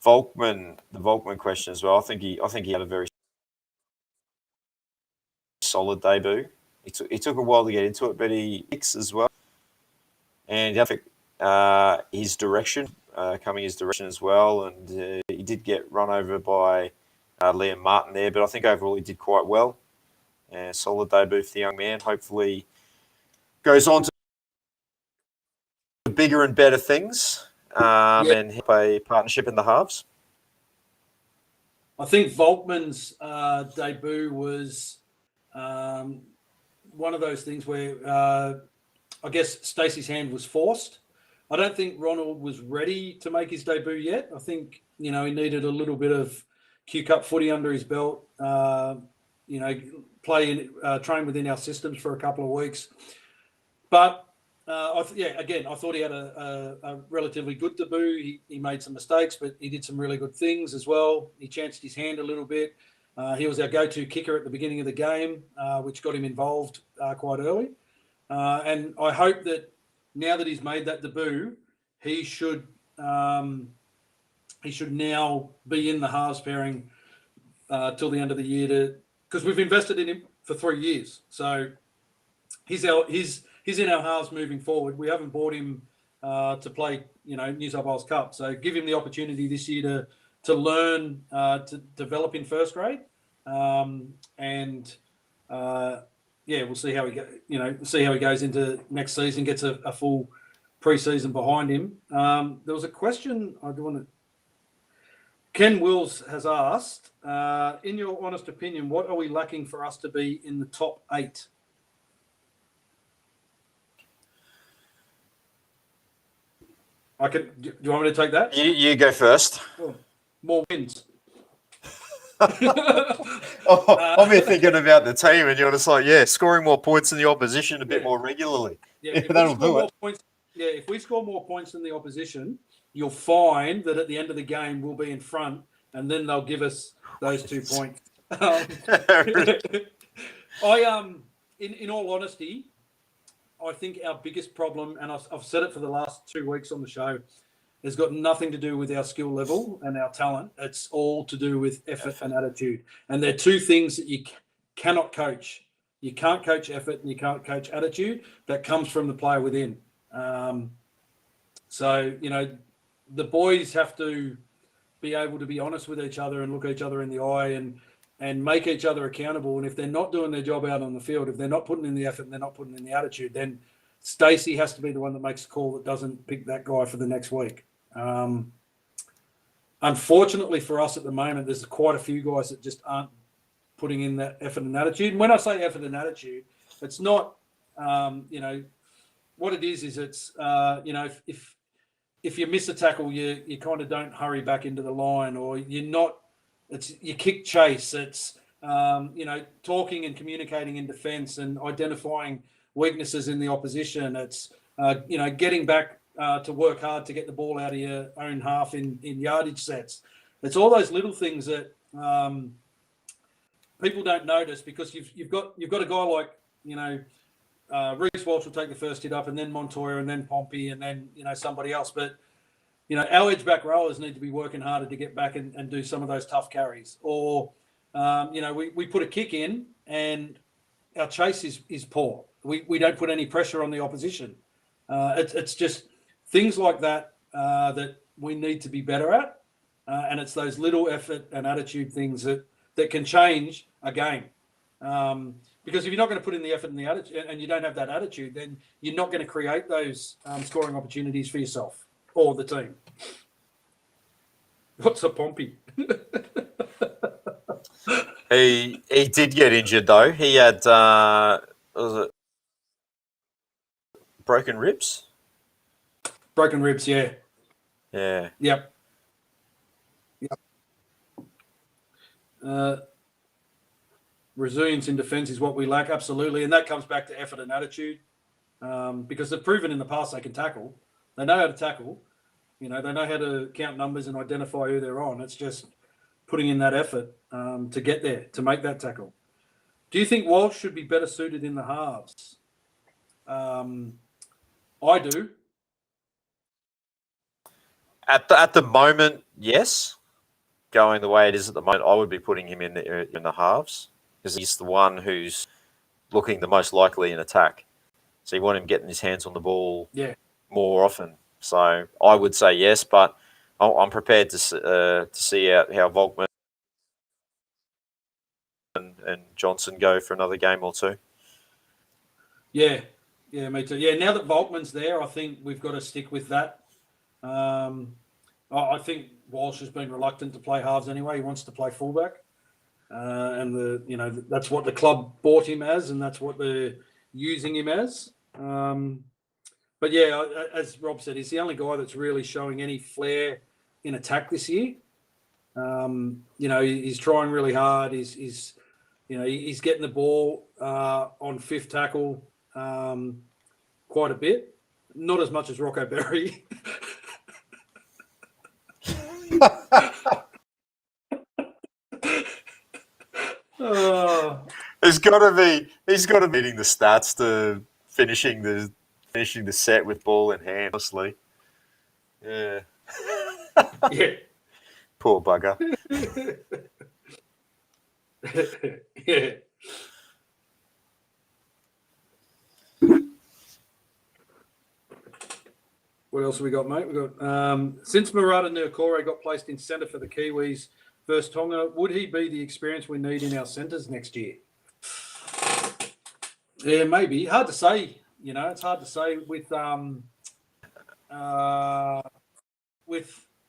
Volkman question as well. I think he had a very solid debut. He took a while to get into it, but he kicks as well. And his direction, coming his direction as well. And he did get run over by Liam Martin there, but I think overall he did quite well. Solid debut for the young man. Hopefully goes on to bigger and better things and have a partnership in the halves. I think Volkman's debut was one of those things where I guess Stacey's hand was forced. I don't think Ronald was ready to make his debut yet. I think, he needed a little bit of Q Cup footy under his belt, train within our systems for a couple of weeks. But I thought he had a relatively good debut. He made some mistakes, but he did some really good things as well. He chanced his hand a little bit. He was our go-to kicker at the beginning of the game, which got him involved quite early. And I hope that now that he's made that debut, he should now be in the halves pairing till the end of the year, because we've invested in him for 3 years. So he's in our halves moving forward. We haven't bought him to play, New South Wales Cup. So give him the opportunity this year to learn to develop in first grade, we'll see how he goes into next season. Gets a full pre-season behind him. There was a question I do want to. Ken Wills has asked, in your honest opinion, what are we lacking for us to be in the top 8? Do you want me to take that? You go first. Oh, more wins. I'm here thinking about the team, and you're just like, scoring more points than the opposition a bit more regularly. If we score more points than the opposition, you'll find that at the end of the game we'll be in front, and then they'll give us those 2 points. In all honesty, I think our biggest problem, and I've said it for the last 2 weeks on the show, has got nothing to do with our skill level and our talent. It's all to do with effort and attitude. And they're two things that you cannot coach. You can't coach effort and you can't coach attitude. That comes from the player within. The boys have to be able to be honest with each other and look each other in the eye and make each other accountable. And if they're not doing their job out on the field, if they're not putting in the effort and they're not putting in the attitude, then Stacey has to be the one that makes a call that doesn't pick that guy for the next week. Unfortunately for us at the moment, there's quite a few guys that just aren't putting in that effort and attitude. And when I say effort and attitude, it's not, what it is it's, if you miss a tackle, you kind of don't hurry back into the line, or it's you kick chase. It's, talking and communicating in defence and identifying weaknesses in the opposition. It's, getting back to work hard to get the ball out of your own half in yardage sets. It's all those little things that people don't notice, because you've got a guy like, Reece Walsh will take the first hit up, and then Montoya, and then Pompey, and then somebody else. But our edge back rowers need to be working harder to get back and do some of those tough carries. Or we put a kick in and our chase is poor. We don't put any pressure on the opposition. It's just things like that that we need to be better at, and it's those little effort and attitude things that can change a game. Because if you're not going to put in the effort and the attitude, and you don't have that attitude, then you're not going to create those scoring opportunities for yourself or the team. What's a Pompey? He did get injured though. He had was it broken ribs? Broken ribs, yeah. Yeah. Yep. Resilience in defence is what we lack, absolutely, and that comes back to effort and attitude, because they've proven in the past they can tackle. They know how to tackle. They know how to count numbers and identify who they're on. It's just putting in that effort to get there, to make that tackle. Do you think Walsh should be better suited in the halves? I do. At the moment, yes. Going the way it is at the moment, I would be putting him in the halves, because he's the one who's looking the most likely in attack. So you want him getting his hands on the ball more often. So I would say yes, but I'm prepared to see how Volkman and Johnson go for another game or two. Yeah, me too. Yeah, now that Volkman's there, I think we've got to stick with that. I think Walsh has been reluctant to play halves anyway. He wants to play fullback, and that's what the club bought him as, and that's what they're using him as. But yeah, as Rob said, he's the only guy that's really showing any flair in attack this year. He's trying really hard. He's getting the ball on fifth tackle quite a bit. Not as much as Rocco Berry. He's got to be hitting the stats to finishing the set with ball in hand, honestly. Yeah. Yeah. Poor bugger. Yeah. What else have we got, mate? We got since Murata Nurkore got placed in centre for the Kiwis versus Tonga, would he be the experience we need in our centres next year? Yeah, maybe. Hard to say. It's hard to say with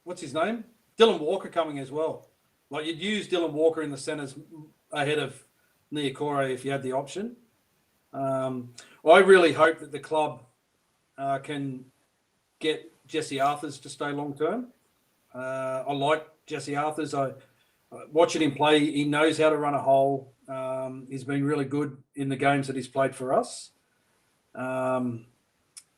what's his name? Dylan Walker coming as well. Like, you'd use Dylan Walker in the centres ahead of Nurkore if you had the option. I really hope that the club can get Jesse Arthurs to stay long term. I like Jesse Arthurs. Watching him play, he knows how to run a hole. He's been really good in the games that he's played for us.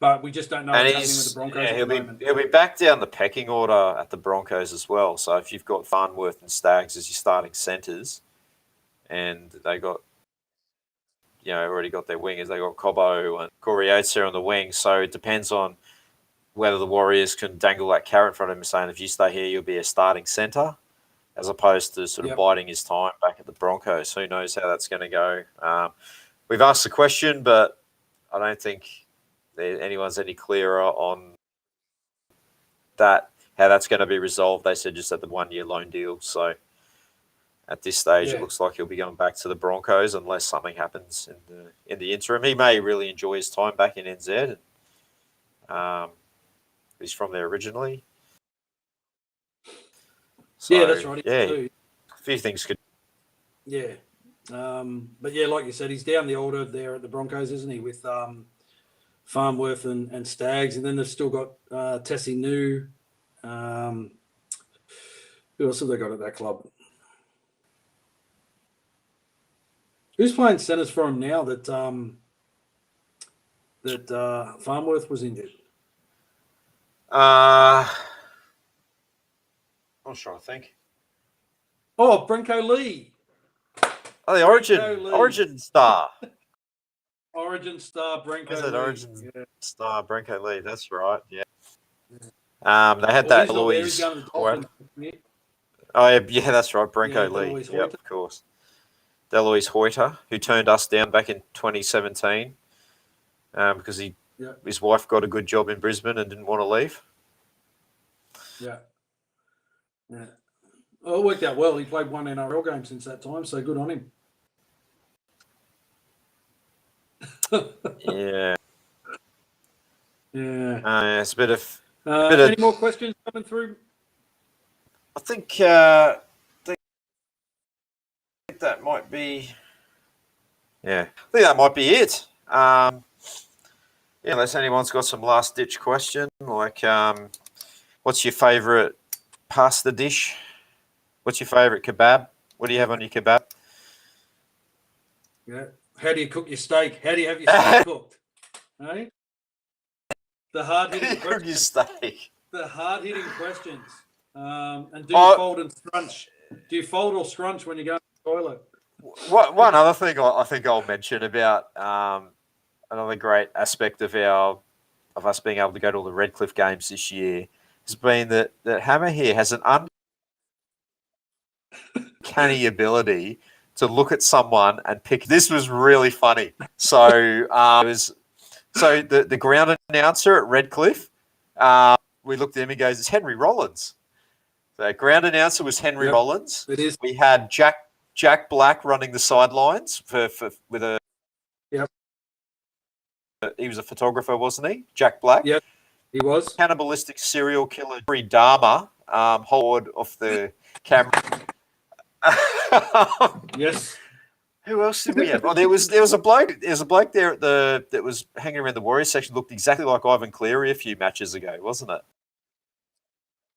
But we just don't know what's happening with the Broncos at the moment. He'll be back down the pecking order at the Broncos as well. So if you've got Farnworth and Staggs as your starting centres, and they got, already got their wingers, they got Cobbo and Corey Oates there on the wing. So it depends on whether the Warriors can dangle that carrot in front of him, saying if you stay here, you'll be a starting centre, as opposed to sort of biding his time back at the Broncos. Who knows how that's going to go? We've asked the question, but I don't think anyone's any clearer on that, how that's going to be resolved. They said just at the 1 year loan deal. So at this stage, it looks like he'll be going back to the Broncos unless something happens in the interim. He may really enjoy his time back in NZ. He's from there originally. So, yeah, that's right. Yeah, a few things could. Yeah. But yeah, like you said, he's down the order there at the Broncos, isn't he? With Farnworth and Staggs. And then they've still got Tessie New. Who else have they got at that club? Who's playing centres for him now that Farnworth was injured? I'm not sure, I think. Oh, Brenko Lee. Oh, the Origin star. Origin star, Brenko Is it Lee. Origin star, Brenko Lee? That's right, yeah. They had that Eloise. Oh, yeah, that's right, Brenko Lee. Yep, of course. Deloise Hoyter, who turned us down back in 2017 because his wife got a good job in Brisbane and didn't want to leave. Yeah. Well, it worked out well. He played one NRL game since that time, so good on him. Yeah. Yeah. It's a bit of. Any more questions coming through? I think that might be. Yeah, I think that might be it. Unless anyone's got some last ditch question, like, what's your favourite pasta dish? What's your favourite kebab? What do you have on your kebab? Yeah. How do you cook your steak? How do you have your steak cooked? Hey? The hard-hitting questions. Cook your steak. The hard-hitting questions. And do you fold and scrunch? Do you fold or scrunch when you go to the toilet? One other thing I think I'll mention about another great aspect of us being able to go to all the Redcliffe games this year has been that Hammer here has an uncanny ability to look at someone and pick. This was really funny. So the ground announcer at Redcliffe, we looked at him and goes, "It's Henry Rollins." The ground announcer was Henry Rollins. It is. We had Jack Black running the sidelines with a. Yep. He was a photographer, wasn't he? Jack Black. Yep. He was. Cannibalistic serial killer Dharma, hold off the camera. Yes. Who else did we have? Oh, there was a bloke. There's a bloke there that was hanging around the Warriors section. Looked exactly like Ivan Cleary a few matches ago, wasn't it?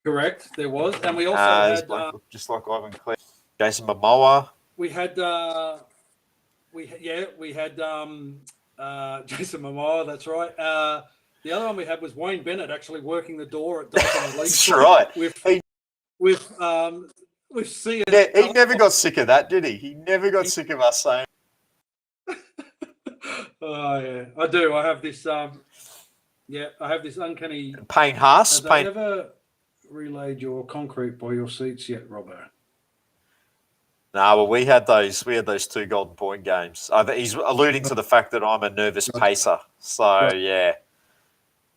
Correct. There was, and we also This had bloke looked just like Ivan Cleary. Jason Momoa. we had Jason Momoa. That's right. The other one we had was Wayne Bennett actually working the door at Dolphin League. That's right. With Sia. He never got sick of that, did he? He never got sick of us saying. Oh yeah, I do. I have this. I have this uncanny. Payne Haas. Have they ever relayed your concrete by your seats yet, Robbo? No, well, we had those 2 golden point games. He's alluding to the fact that I'm a nervous pacer. So yeah,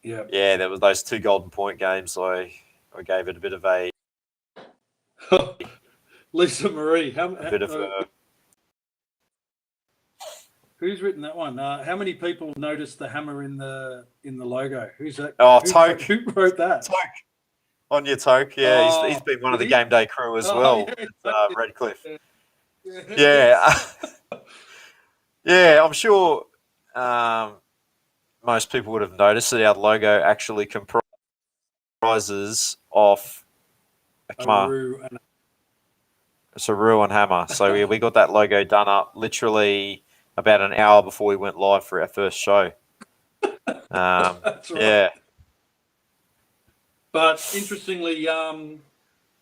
there was those 2 golden point games. I gave it a bit of a Lisa Marie. Who's written that one? How many people noticed the hammer in the logo? Who's that? Oh, Toke. Who wrote that? Toke. On your Toke, yeah. He's been one of the game day crew as well. Yeah. Redcliffe. Yeah. Yeah, I'm sure most people would have noticed that our logo actually comprises of a hammer. It's a Roo and Hammer. So we got that logo done up literally about an hour before we went live for our first show. That's right. Yeah. But interestingly,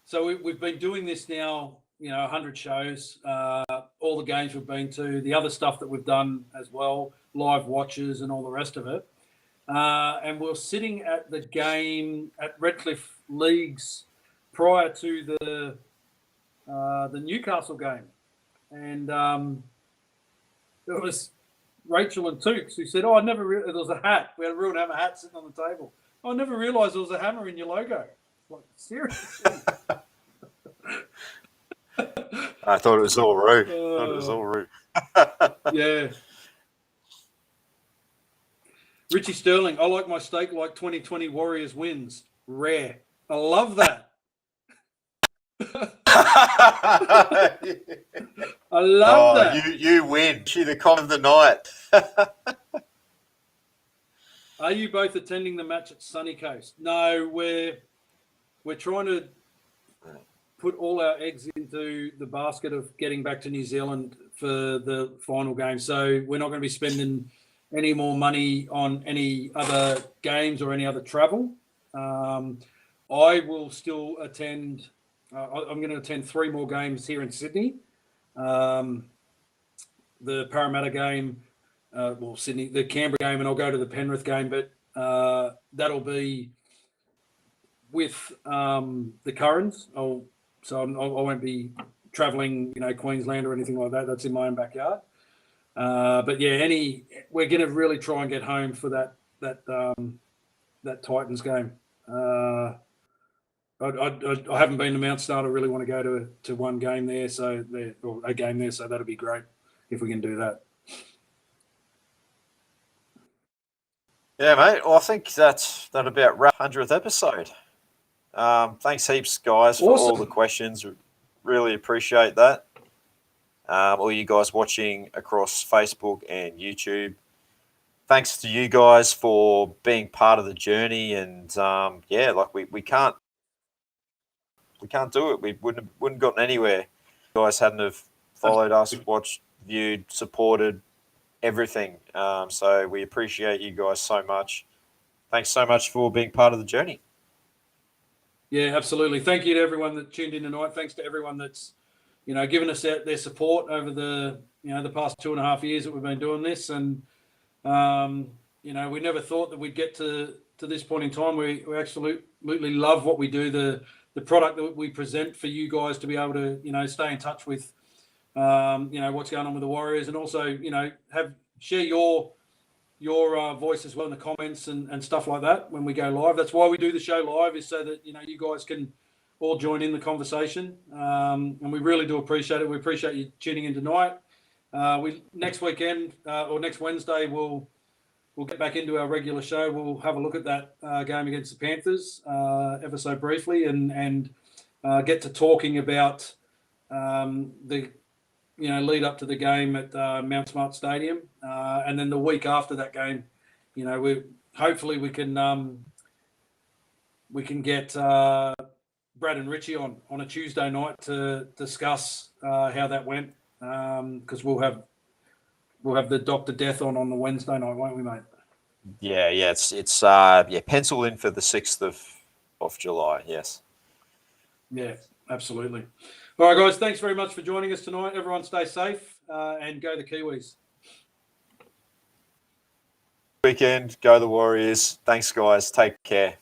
so we've been doing this now, 100 shows, all the games we've been to, the other stuff that we've done as well, live watches and all the rest of it. And we're sitting at the game at Redcliffe Leagues prior to the Newcastle game. And it was Rachel and Tukes who said, I never realized there was a hat. We had a Roo and Hammer hat sitting on the table. I never realised there was a hammer in your logo. Like, seriously? I thought it was all Roo. Yeah. Richie Sterling, I like my steak like 2020 Warriors wins. Rare. I love that. I love that. You win. You're the con of the night. Are you both attending the match at Sunny Coast? No, we're trying to put all our eggs into the basket of getting back to New Zealand for the final game. So we're not going to be spending any more money on any other games or any other travel. I will still attend. I'm going to attend 3 more games here in Sydney. The Parramatta game, Sydney, the Canberra game, and I'll go to the Penrith game. But that'll be with the Currans. So I won't be travelling, Queensland or anything like that. That's in my own backyard. But yeah, we're going to really try and get home for that Titans game. I haven't been to Mount Start. I really want to go to one game there, or a game there. So that'll be great if we can do that. Yeah, mate. Well, I think that about wrap 100th episode. Thanks heaps, guys, for all the questions. Really appreciate that. All you guys watching across Facebook and YouTube. Thanks to you guys for being part of the journey. And we can't do it. We wouldn't gotten anywhere. You guys hadn't have followed us, watched, viewed, supported everything. So we appreciate you guys so much. Thanks so much for being part of the journey. Yeah, absolutely. Thank you to everyone that tuned in tonight. Thanks to everyone that's, given us their support over the past 2.5 years that we've been doing this. And, we never thought that we'd get to this point in time. We absolutely love what we do, the product that we present for you guys to be able to, stay in touch with, what's going on with the Warriors, and also, share your voice as well in the comments and stuff like that when we go live. That's why we do the show live, is so that, you guys can all join in the conversation. And we really do appreciate it. We appreciate you tuning in tonight. Next weekend or next Wednesday, we'll we'll get back into our regular show. We'll have a look at that game against the Panthers ever so briefly, and get to talking about the lead up to the game at Mount Smart Stadium, and then the week after that game, hopefully we can get Brad and Richie on a Tuesday night to discuss how that went, because we'll have the Dr. Death on the Wednesday night, won't we, mate? Yeah. It's pencil in for the 6th of July. Yes. Yeah, absolutely. All right, guys, thanks very much for joining us tonight. Everyone stay safe and go the Kiwis. Weekend, go the Warriors. Thanks, guys. Take care.